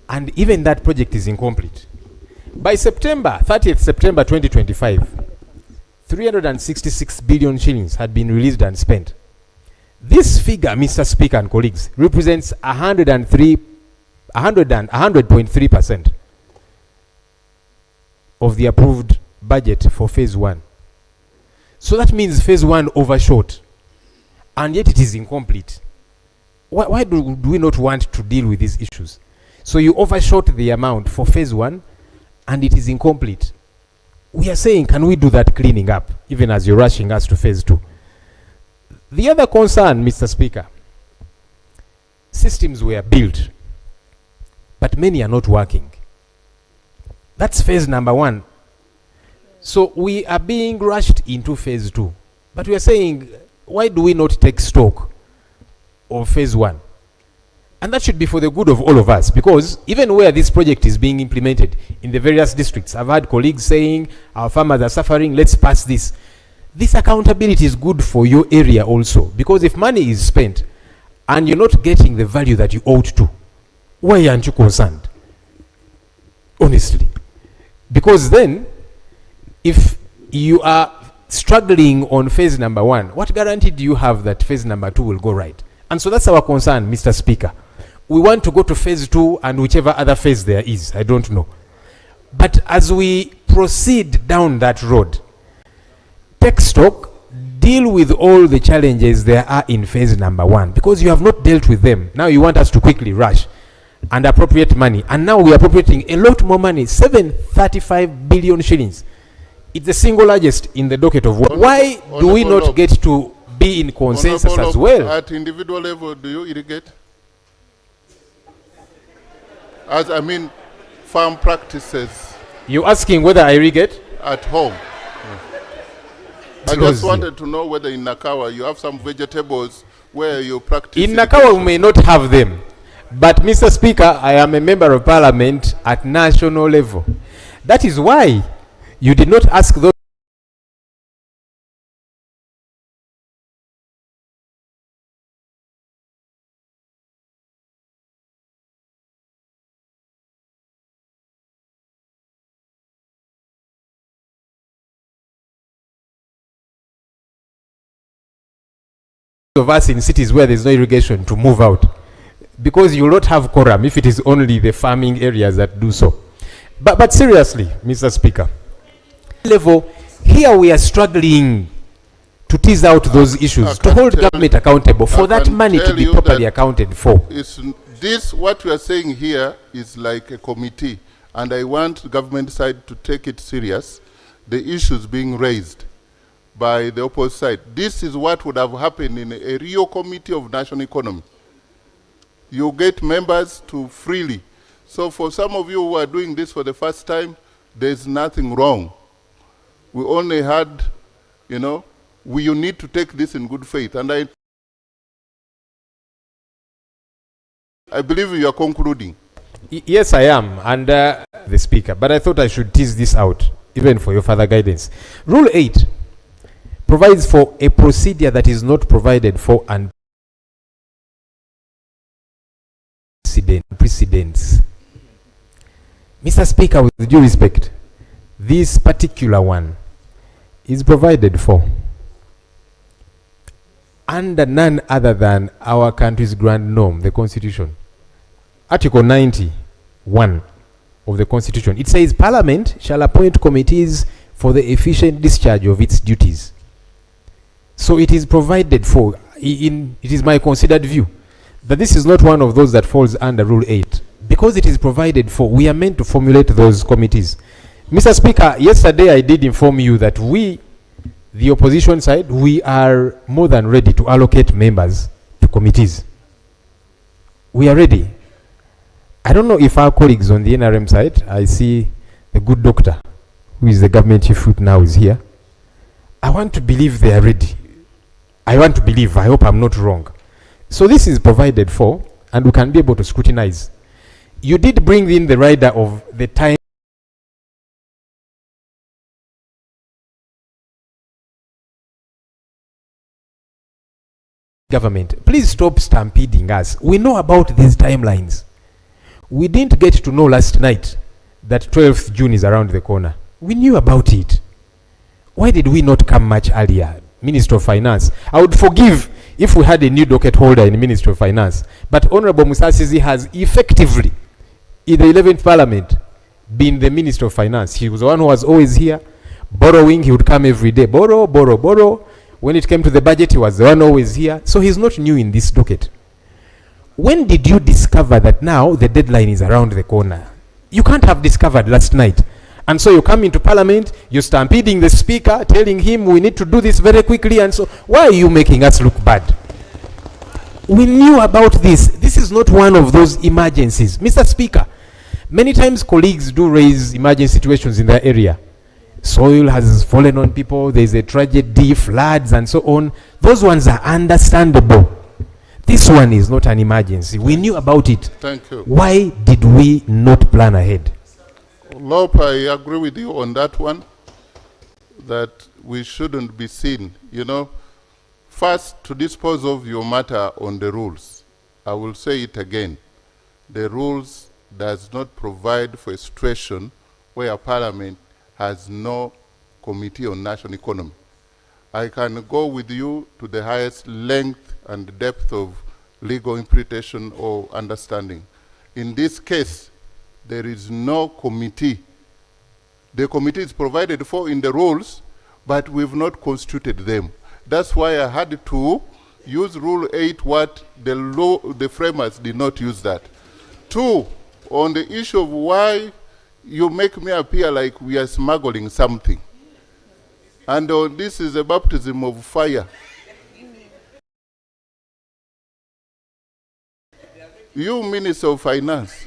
And even that project is incomplete. By September, 30th September 2025, 366 billion shillings had been released and spent. This figure, Mr. Speaker and colleagues, represents 100.3% of the approved budget for phase 1. So that means phase 1 overshot, and yet it is incomplete. Why do we not want to deal with these issues? So you overshot the amount for phase 1, and it is incomplete. We are saying, can we do that cleaning up, even as you're rushing us to phase 2? The other concern, Mr. Speaker, systems were built, but many are not working. That's phase number 1. So we are being rushed into phase 2. But we are saying, why do we not take stock of phase 1? And that should be for the good of all of us, because even where this project is being implemented in the various districts, I've had colleagues saying, our farmers are suffering, let's pass this. This accountability is good for your area also, because if money is spent and you're not getting the value that you ought to, why aren't you concerned? Honestly. Because then, if you are struggling on phase number 1, what guarantee do you have that phase number 2 will go right? And so that's our concern, Mr. Speaker. We want to go to phase 2 and whichever other phase there is, I don't know. But as we proceed down that road, take stock, deal with all the challenges there are in phase number 1, because you have not dealt with them. Now you want us to quickly rush and appropriate money. And now we are appropriating a lot more money, 735 billion shillings. It's the single largest in the docket of work. Why do we not get to be in consensus as well? At individual level, do you irrigate? As I mean, farm practices. You're asking whether I irrigate? At home. I just wanted to know whether in Nakawa you have some vegetables where you practice. In Nakawa we may not have them. But Mr. Speaker, I am a member of parliament at national level. That is why you did not ask those of us in cities where there's no irrigation to move out, because you will not have quorum if it is only the farming areas that do so. But seriously, Mr. Speaker, level here we are struggling to tease out those issues, to hold government accountable for that money to be properly accounted for. What we are saying here is like a committee, and I want the government side to take it serious, the issues being raised by the opposite side. This is what would have happened in a real committee of national economy. You get members to freely So for some of you who are doing this for the first time, there's nothing wrong. We only had, you need to take this in good faith. And I believe you are concluding. Yes, I am, and the Speaker, but I thought I should tease this out, even for your further guidance. Rule 8 provides for a procedure that is not provided for and precedents. Mr. Speaker, with due respect, this particular one is provided for under none other than our country's grand norm, the Constitution. Article 91 of the Constitution. It says Parliament shall appoint committees for the efficient discharge of its duties. So it is provided for. It is my considered view that this is not one of those that falls under Rule 8. Because it is provided for, we are meant to formulate those committees. Mr. Speaker, yesterday I did inform you that we, the opposition side, we are more than ready to allocate members to committees. We are ready. I don't know if our colleagues on the NRM side, I see the good doctor, who is the government chief whip now, is here. I want to believe they are ready. I want to believe, I hope I'm not wrong. So this is provided for, and we can be able to scrutinize. You did bring in the rider of the time government. Please stop stampeding us. We know about these timelines. We didn't get to know last night that 12th June is around the corner. We knew about it. Why did we not come much earlier? Minister of Finance. I would forgive if we had a new docket holder in Ministry of Finance. But Honorable Musasizi has effectively, in the 11th Parliament, been the Minister of Finance. He was the one who was always here. Borrowing, he would come every day. Borrow, borrow, borrow. When it came to the budget, he was the one always here. So he's not new in this docket. When did you discover that now the deadline is around the corner? You can't have discovered last night. And so you come into Parliament, you're stampeding the Speaker, telling him we need to do this very quickly. And so why are you making us look bad? We knew about this. This is not one of those emergencies. Mr. Speaker, many times colleagues do raise emergency situations in their area. Soil has fallen on people, there's a tragedy, floods and so on. Those ones are understandable. This one is not an emergency. We knew about it. Thank you. Why did we not plan ahead? Lope, I agree with you on that one, that we shouldn't be seen. First, to dispose of your matter on the rules. I will say it again. The rules does not provide for a situation where Parliament has no Committee on National Economy. I can go with you to the highest length and depth of legal interpretation or understanding. In this case, there is no committee. The committee is provided for in the rules, but we've not constituted them. That's why I had to use Rule 8, what the framers did not use that. 2, on the issue of why you make me appear like we are smuggling something. And this is a baptism of fire. You, Minister of Finance,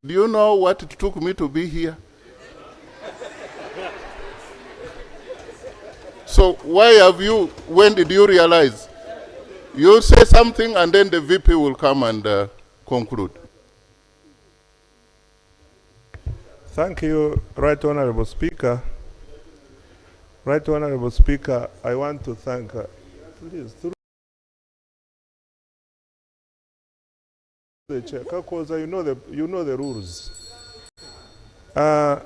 do you know what it took me to be here? So when did you realize? You say something and then the VP will come and conclude. Thank you, Right Honorable Speaker. Right Honorable Speaker, I want to thank, please, through the chair, Kakoza, you know the rules. Right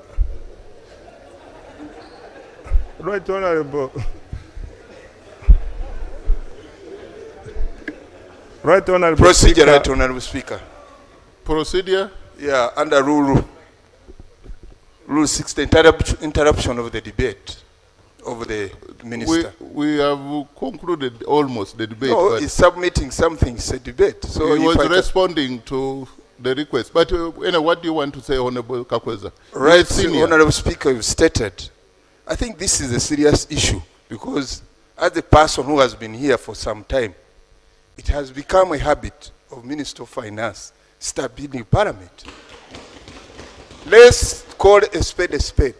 Honorable. Right Honorable Procedure, Speaker. Right Honorable Speaker. Procedure? Yeah, under Rule 60, interruption of the debate of the minister. We have concluded almost the debate. No, he's submitting something, it's a debate. So he was responding to the request. But anyway, what do you want to say, Honorable Kakweza? Right, Honorable Speaker, you've stated. I think this is a serious issue because as a person who has been here for some time, it has become a habit of Minister of Finance start building parliament. Let's call a spade a spade.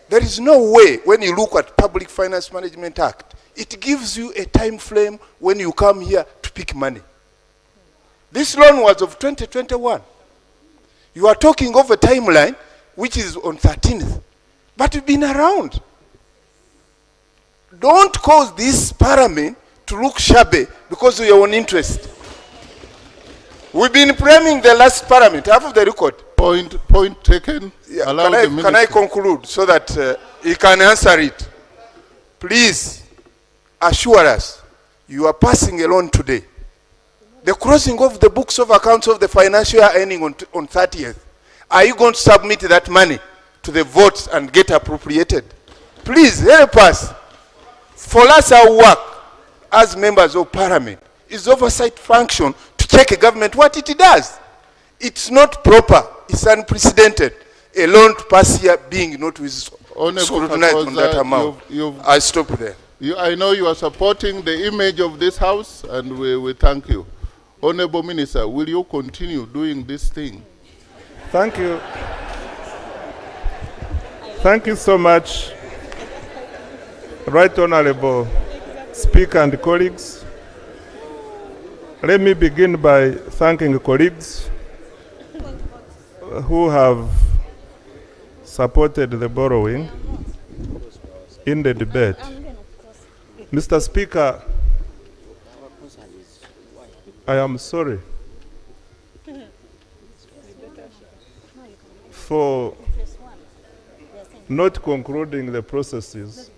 There is no way, when you look at Public Finance Management Act, it gives you a time frame when you come here to pick money. This loan was of 2021. You are talking of a timeline which is on 13th, but you've been around. Don't cause this parliament to look shabby because of your own interest. We've been framing the last parliament. I have the record. Point taken. Yeah. Can I conclude so that he can answer it? Please assure us you are passing a loan today. The closing of the books of accounts of the financial year ending on 30th. Are you going to submit that money to the votes and get appropriated? Please help us. For us, our work as members of parliament is oversight function to check a government what it does. It's not proper. It's unprecedented. A loan to pass here being not scrutinized on that amount. I stop there. I know you are supporting the image of this house, and we thank you. Honorable Minister, will you continue doing this thing? Thank you. Thank you so much, Right Honorable Speaker and colleagues. Let me begin by thanking colleagues who have supported the borrowing in the debate. Mr. Speaker, I am sorry for not concluding the processes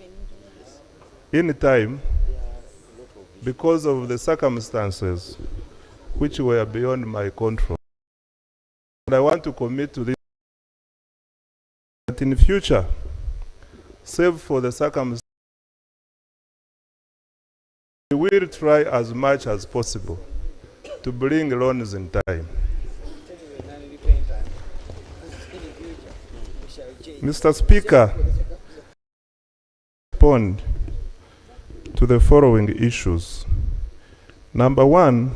in time because of the circumstances which were beyond my control. And I want to commit to this that in future, save for the circumstances, we will try as much as possible to bring loans in time. Mr. Speaker, respond to the following issues. Number one,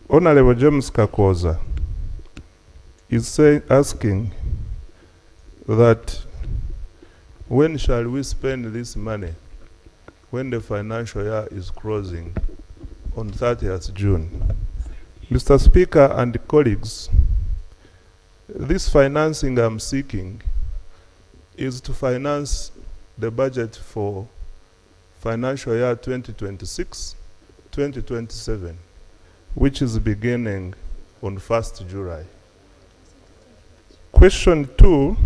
Honorable James Kakoza is asking that when shall we spend this money when the financial year is closing on 30th June. Mr. Speaker and colleagues, this financing I'm seeking is to finance the budget for financial year 2026-2027, which is beginning on 1st July. Question 2,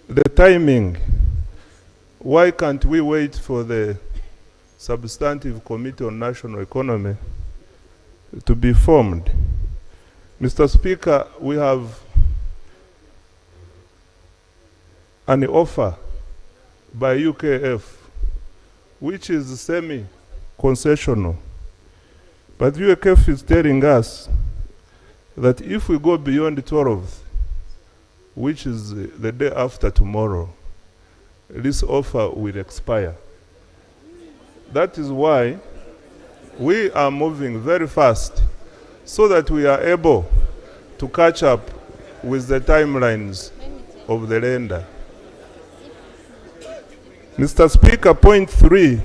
the timing. Why can't we wait for the Substantive Committee on National Economy to be formed? Mr. Speaker, we have an offer by UKF, which is semi-concessional. But UKF is telling us that if we go beyond the 12th, which is the day after tomorrow, this offer will expire. That is why we are moving very fast so that we are able to catch up with the timelines of the lender. Mr. Speaker, point 3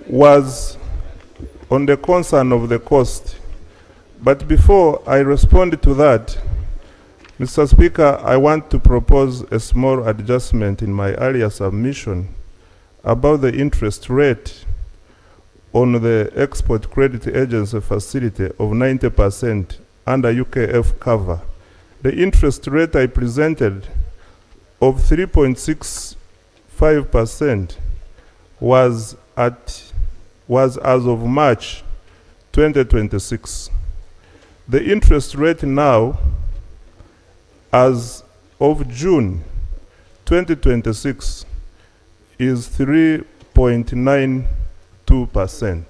was on the concern of the cost. But before I respond to that, Mr. Speaker, I want to propose a small adjustment in my earlier submission about the interest rate on the Export Credit Agency facility of 90% under UKF cover. The interest rate I presented of 3.65% was as of March 2026. The interest rate now, as of June 2026, is 3.92%.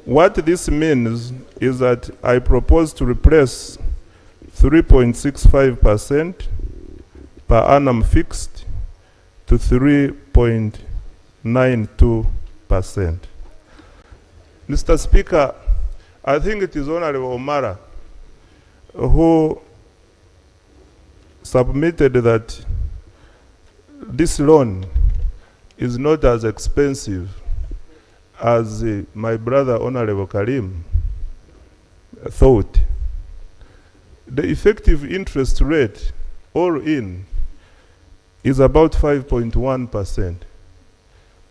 What this means is that I propose to replace 3.65% per annum fixed to 3.92%. 11%. Mr. Speaker, I think it is Honorable Omara who submitted that this loan is not as expensive as my brother Honorable Karim thought. The effective interest rate, all in, is about 5.1%.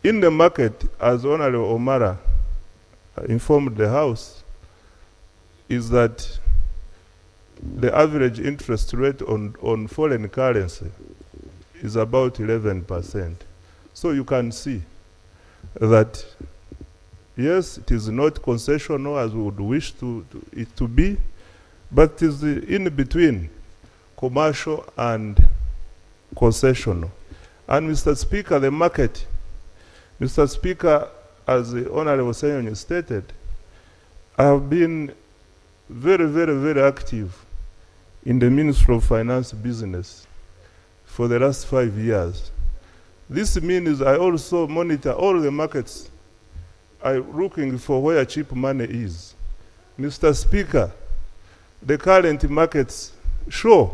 In the market, as Honorable Omara informed the House, is that the average interest rate on foreign currency is about 11%. So you can see that, yes, it is not concessional as we would wish it to be, but it is in between commercial and concessional. And Mr. Speaker, the market, Mr. Speaker, as the Honorable Senyonyi stated, I have been very, very, very active in the Ministry of Finance business for the last 5 years. This means I also monitor all the markets. I'm looking for where cheap money is. Mr. Speaker, the current markets, sure,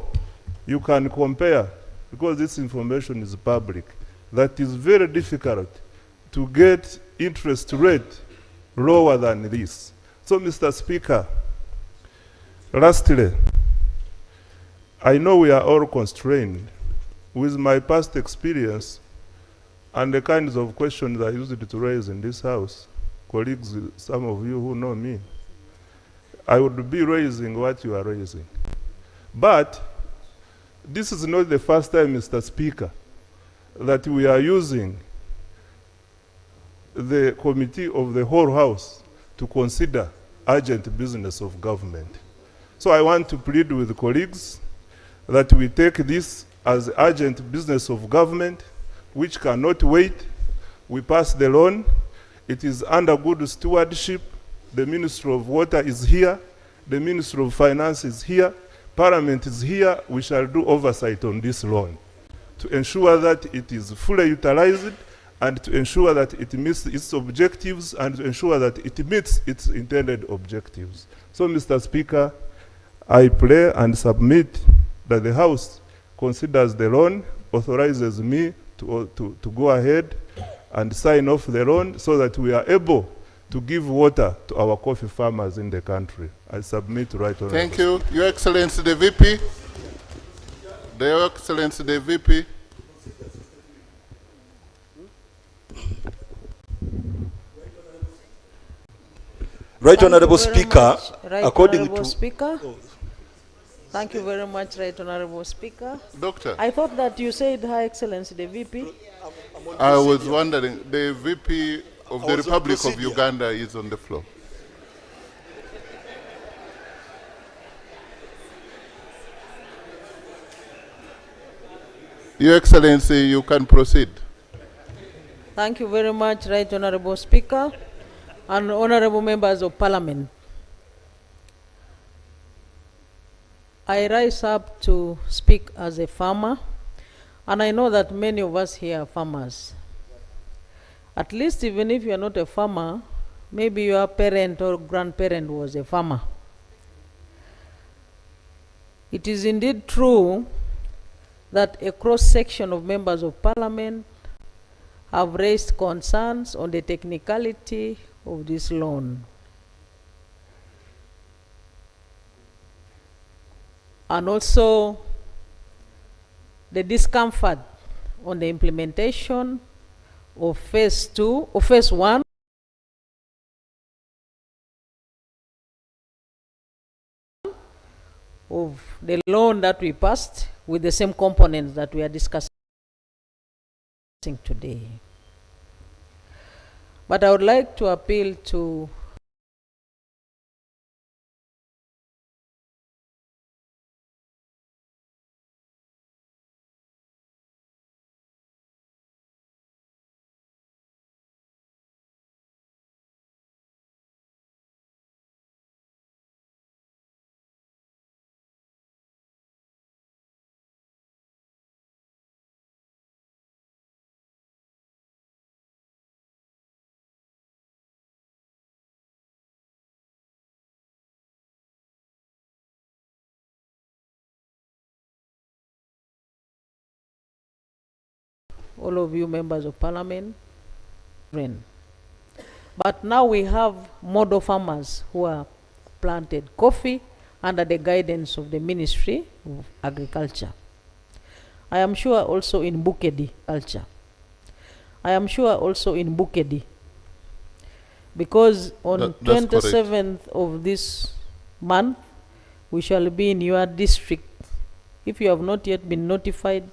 you can compare, because this information is public, that is very difficult to get interest rate lower than this. So, Mr. Speaker, lastly, I know we are all constrained. With my past experience and the kinds of questions I used to raise in this House, colleagues, some of you who know me, I would be raising what you are raising. But this is not the first time, Mr. Speaker, that we are using the committee of the whole House to consider urgent business of government. So I want to plead with colleagues that we take this as urgent business of government, which cannot wait. We pass the loan. It is under good stewardship. The Ministry of Water is here. The Ministry of Finance is here. Parliament is here. We shall do oversight on this loan to ensure that it is fully utilized and to ensure that it meets its objectives and to ensure that it meets its intended objectives. So, Mr. Speaker, I pray and submit that the House considers the loan, authorizes me to go ahead and sign off the loan so that we are able to give water to our coffee farmers in the country. I submit right on. Thank you. Your Excellency the VP. Your Excellency the VP. Right Honorable Speaker, according to... Speaker. Thank you very much, Right Honorable Speaker. Doctor. I thought that you said, High Excellency, the VP. I was wondering, the VP of the Republic of Uganda is on the floor. Your Excellency, you can proceed. Thank you very much, Right Honorable Speaker and honorable members of Parliament. I rise up to speak as a farmer, and I know that many of us here are farmers. At least even if you are not a farmer, maybe your parent or grandparent was a farmer. It is indeed true that a cross-section of members of Parliament have raised concerns on the technicality of this loan. And also the discomfort on the implementation of phase 2 or phase 1 of the loan that we passed with the same components that we are discussing today. But I would like to appeal to all of you members of parliament. But now we have model farmers who are planted coffee under the guidance of the Ministry of Agriculture. I am sure also in Bukedi culture. I am sure also in Bukedi, because on 27th of this month we shall be in your district. If you have not yet been notified,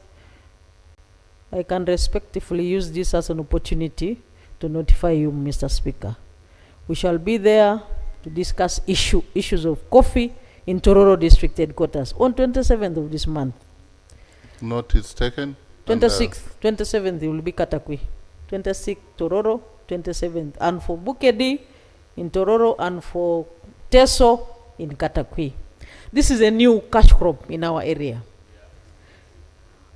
I can respectfully use this as an opportunity to notify you, Mr. Speaker. We shall be there to discuss issues of coffee in Tororo District Headquarters on 27th of this month. Notice taken. 26th, 27th will be Katakwi. 26th Tororo, 27th. And for Bukedi in Tororo and for Teso in Katakwi. This is a new cash crop in our area.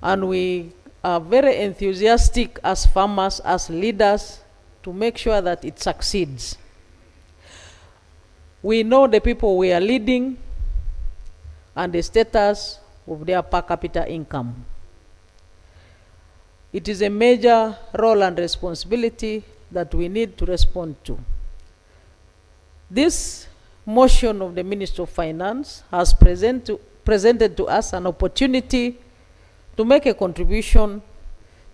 And we are very enthusiastic as farmers, as leaders, to make sure that it succeeds. We know the people we are leading and the status of their per capita income. It is a major role and responsibility that we need to respond to. This motion of the Minister of Finance has presented to us an opportunity to make a contribution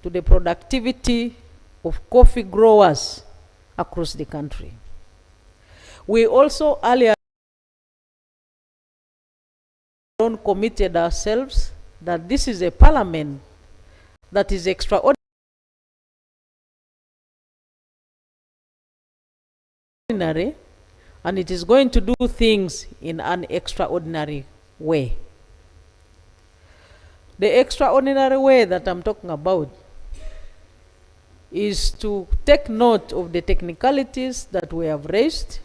to the productivity of coffee growers across the country. We also earlier on committed ourselves that this is a parliament that is extraordinary and it is going to do things in an extraordinary way. The extraordinary way that I'm talking about is to take note of the technicalities that we have raised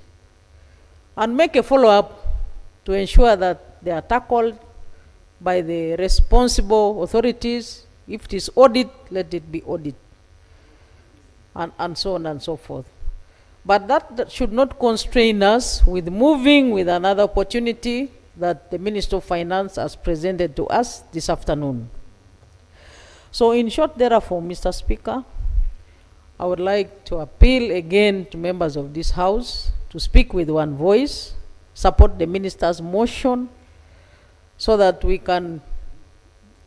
and make a follow-up to ensure that they are tackled by the responsible authorities. If it is audit, let it be audit, and so on and so forth. But that should not constrain us with moving with another opportunity that the Minister of Finance has presented to us this afternoon. So in short, therefore, Mr. Speaker, I would like to appeal again to members of this House to speak with one voice, support the Minister's motion so that we can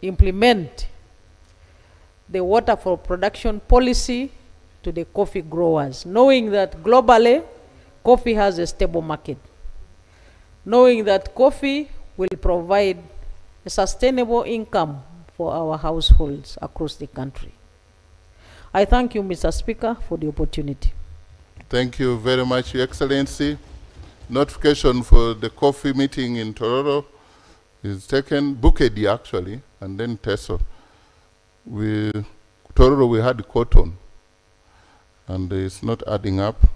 implement the water for production policy to the coffee growers, knowing that globally coffee has a stable market, knowing that coffee will provide a sustainable income for our households across the country. I thank you, Mr. Speaker, for the opportunity. Thank you very much, Your Excellency. Notification for the coffee meeting in Tororo is taken, Bukedi actually, and then Teso. Tororo we had cotton, and it's not adding up.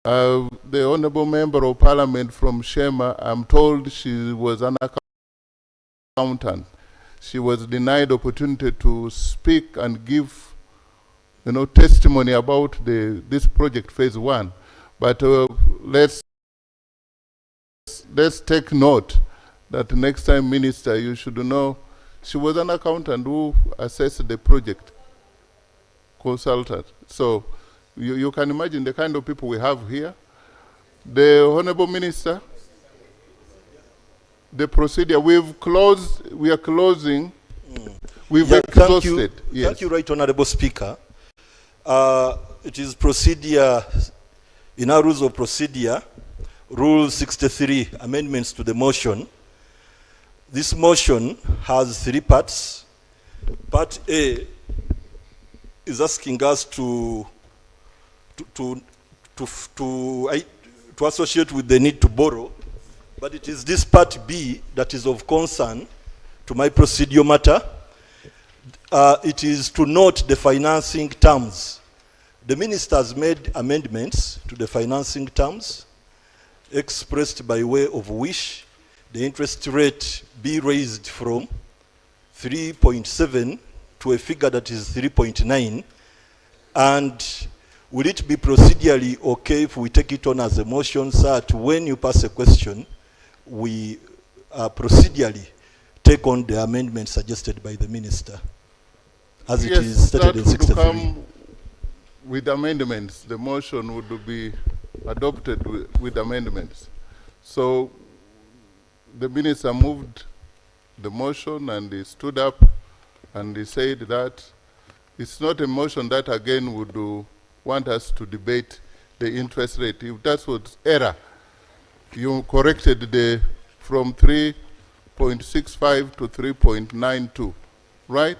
The Honorable Member of Parliament from Shema, I'm told she was an accountant. She was denied opportunity to speak and give, testimony about this project phase 1. But let's take note that next time, Minister, you should know she was an accountant who assessed the project, consultant. So you can imagine the kind of people we have here. The Honorable Minister, the procedure, we are closing. We've exhausted. Yes. Thank you, Right Honorable Speaker. It is procedure, in our rules of procedure, Rule 63, amendments to the motion. This motion has 3 parts. Part A is asking us to associate with the need to borrow, but it is this part B that is of concern to my procedural matter. It is to note the financing terms. The Minister has made amendments to the financing terms, expressed by way of which the interest rate be raised from 3.7 to a figure that is 3.9. And will it be procedurally okay if we take it on as a motion, so that when you pass a question, we procedurally take on the amendment suggested by the minister, as it Yes, is stated that in would 63. come with amendments. The motion would be adopted with amendments. So the minister moved the motion and he stood up and he said that it's not a motion that again would want us to debate the interest rate. If that was error, you corrected the from 3.65 to 3.92, right?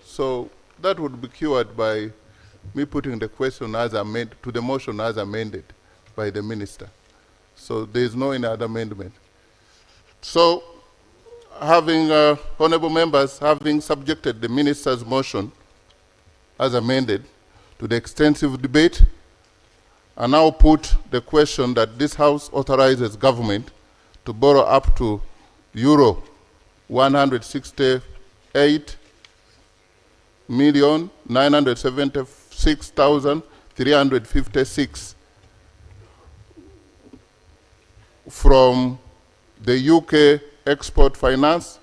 So that would be cured by me putting the question as amended to the motion as amended by the minister. So there is no any other amendment. So having, honorable members, having subjected the minister's motion as amended to the extensive debate, I now put the question that this House authorizes government to borrow up to euro 168,976,356 from the UK Export Finance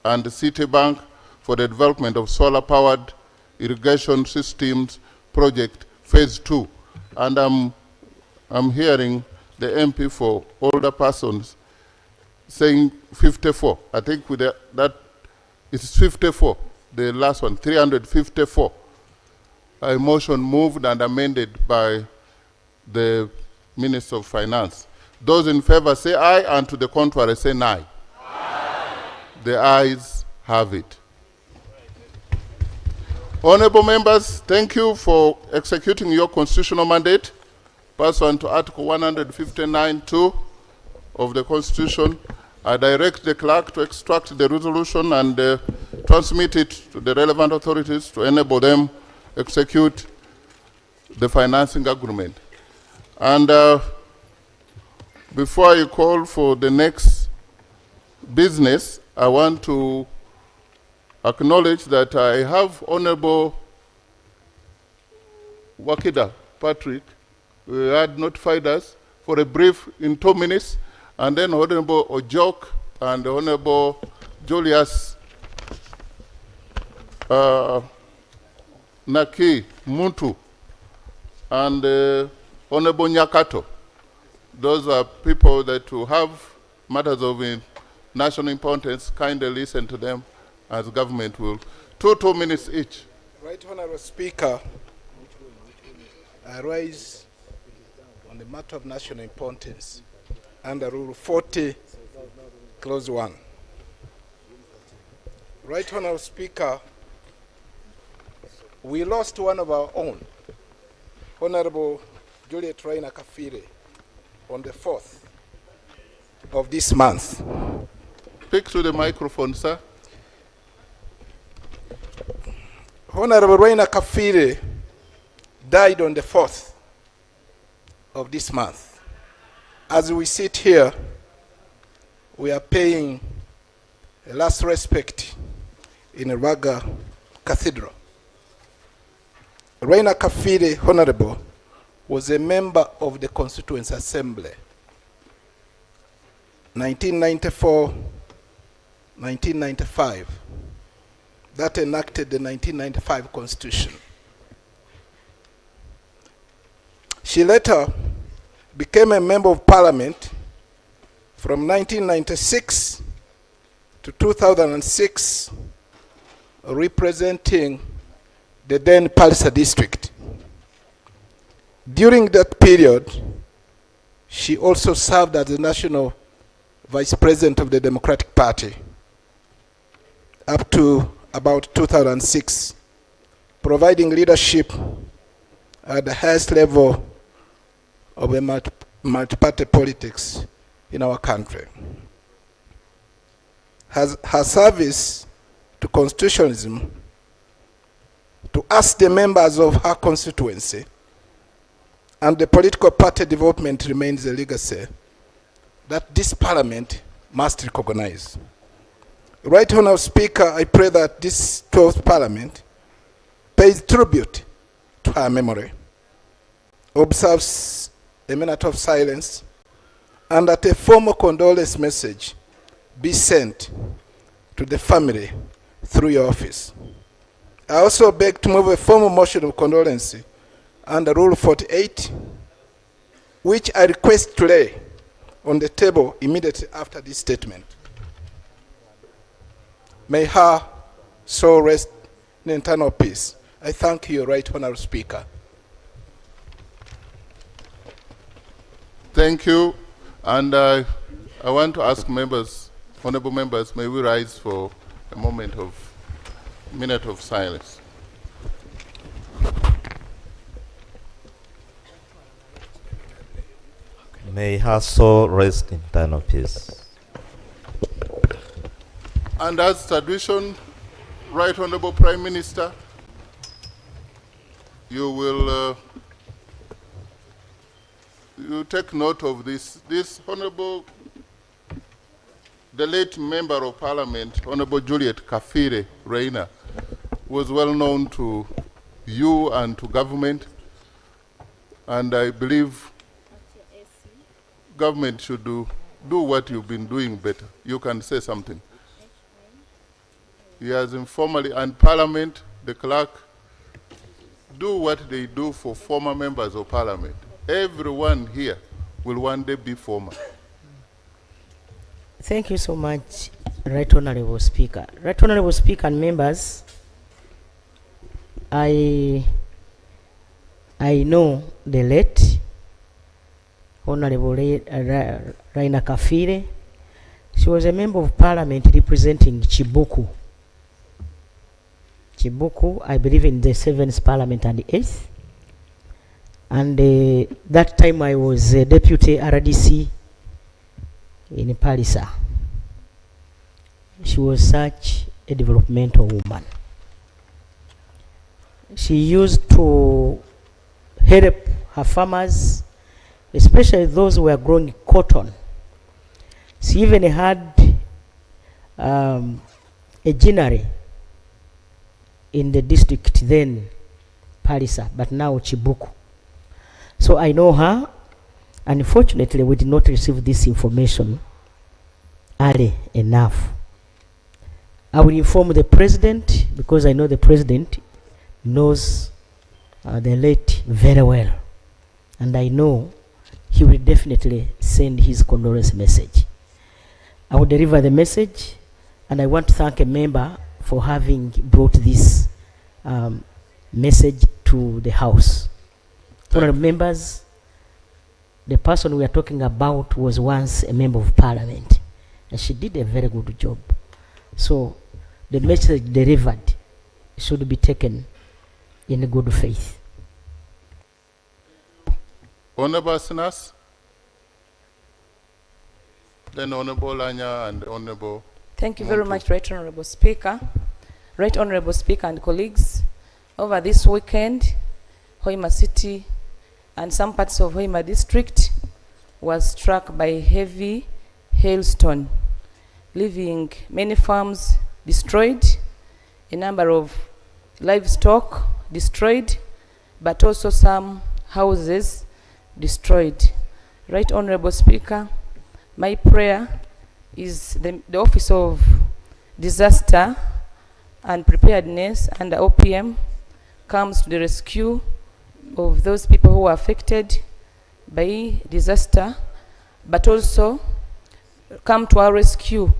and the Citibank for the development of solar-powered irrigation systems project phase 2. And I'm hearing the MP for older persons saying 54. I think with that it's 54, the last one, 354. A motion moved and amended by the Minister of Finance. Those in favor say aye, and to the contrary say nay. Aye. The ayes have it. Honorable members, thank you for executing your constitutional mandate pursuant to Article 159(2) of the Constitution. I direct the clerk to extract the resolution and transmit it to the relevant authorities to enable them execute the financing agreement. And before I call for the next business, I want to acknowledge that I have Honorable Wakida Patrick, who had notified us for a brief in 2 minutes, and then Honorable Ojok and Honorable Julius Naki Muntu and Honorable Nyakato. Those are people that will have matters of national importance. Kindly listen to them as government will. 2 minutes each. Right Honorable Speaker, I rise on the matter of national importance under Rule 40, Clause 1. Right Honorable Speaker, we lost one of our own, Honorable Juliet Raina Kafire, on the 4th of this month. Speak to the microphone, sir. Honorable Raina Kafire died on the 4th of this month. As we sit here, we are paying a last respect in a Raga Cathedral. Raina Kafire, Honorable, was a member of the Constituent Assembly, 1994-1995. That enacted the 1995 Constitution. She later became a member of Parliament from 1996 to 2006, representing the then Palliser district. During that period, she also served as the National Vice President of the Democratic Party up to about 2006, providing leadership at the highest level of a multi-party politics in our country. Her service to constitutionalism, to us the members of her constituency, and the political party development remains a legacy that this Parliament must recognize. Right Honourable Speaker, I pray that this 12th Parliament pays tribute to her memory, observes a minute of silence, and that a formal condolence message be sent to the family through your office. I also beg to move a formal motion of condolence under Rule 48, which I request to lay on the table immediately after this statement. May her soul rest in eternal peace. I thank you, Right Honourable Speaker. Thank you. And I want to ask members, honorable members, may we rise for a minute of silence. May her soul rest in eternal peace. And as tradition, Right Honorable Prime Minister, you will you take note of this. This Honorable, the late Member of Parliament, Honorable Juliet Kafire Reina, was well known to you and to government, and I believe government should do what you've been doing better. You can say something. He has informally, and Parliament, the clerk, do what they do for former members of Parliament. Everyone here will one day be former. Thank you so much, Right Honourable Speaker. Right Honourable Speaker and members, I know the late Honourable Raina Kafire. She was a member of Parliament representing Chibuku. Chibuku, I believe in the 7th Parliament and the 8th. And that time I was a deputy RDC in Palisa. She was such a developmental woman. She used to help her farmers, especially those who were growing cotton. She even had a ginnery in the district then, Palisa, but now Chibuku. So I know her. Unfortunately, we did not receive this information early enough. I will inform the president, because I know the president knows the late very well. And I know he will definitely send his condolence message. I will deliver the message, and I want to thank a member for having brought this message to the House. Honourable members, the person we are talking about was once a member of Parliament, and she did a very good job. So the message delivered should be taken in good faith. Honourable Sinas, then Honourable Lanya and Honourable. Thank you very much, Right Honourable Speaker. Right Honourable Speaker and colleagues, over this weekend, Hoima City and some parts of Hoima District was struck by heavy hailstone, leaving many farms destroyed, a number of livestock destroyed, but also some houses destroyed. Right Honourable Speaker, my prayer is the Office of Disaster and Preparedness under OPM comes to the rescue of those people who are affected by disaster, but also come to our rescue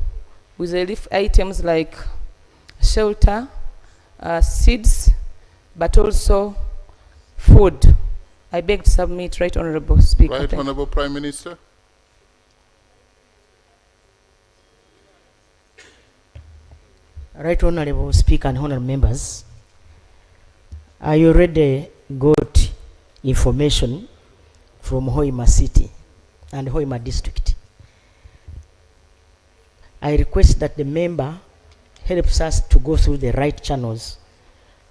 with relief items like shelter, seeds, but also food. I beg to submit, Right Honourable Speaker. Right Honourable Prime Minister. Right Honourable Speaker and Honourable members, I already got information from Hoima City and Hoima District. I request that the member helps us to go through the right channels.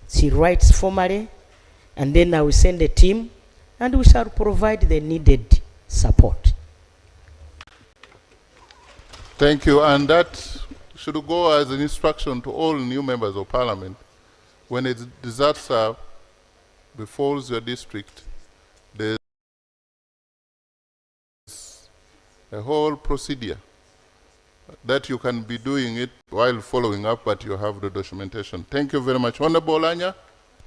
She writes formally, and then I will send a team, and we shall provide the needed support. Thank you, and that should go as an instruction to all new members of Parliament. When a disaster befalls your district, there's a whole procedure that you can be doing it while following up, but you have the documentation. Thank you very much. Honorable Olanya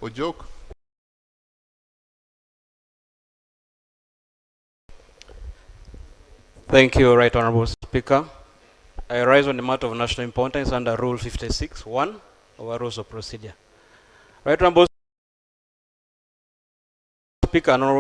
Ojok. Thank you, Right Honorable Speaker. I rise on the matter of national importance under Rule 56(1) of our Rules of Procedure. Right Honorable Speaker, Honorable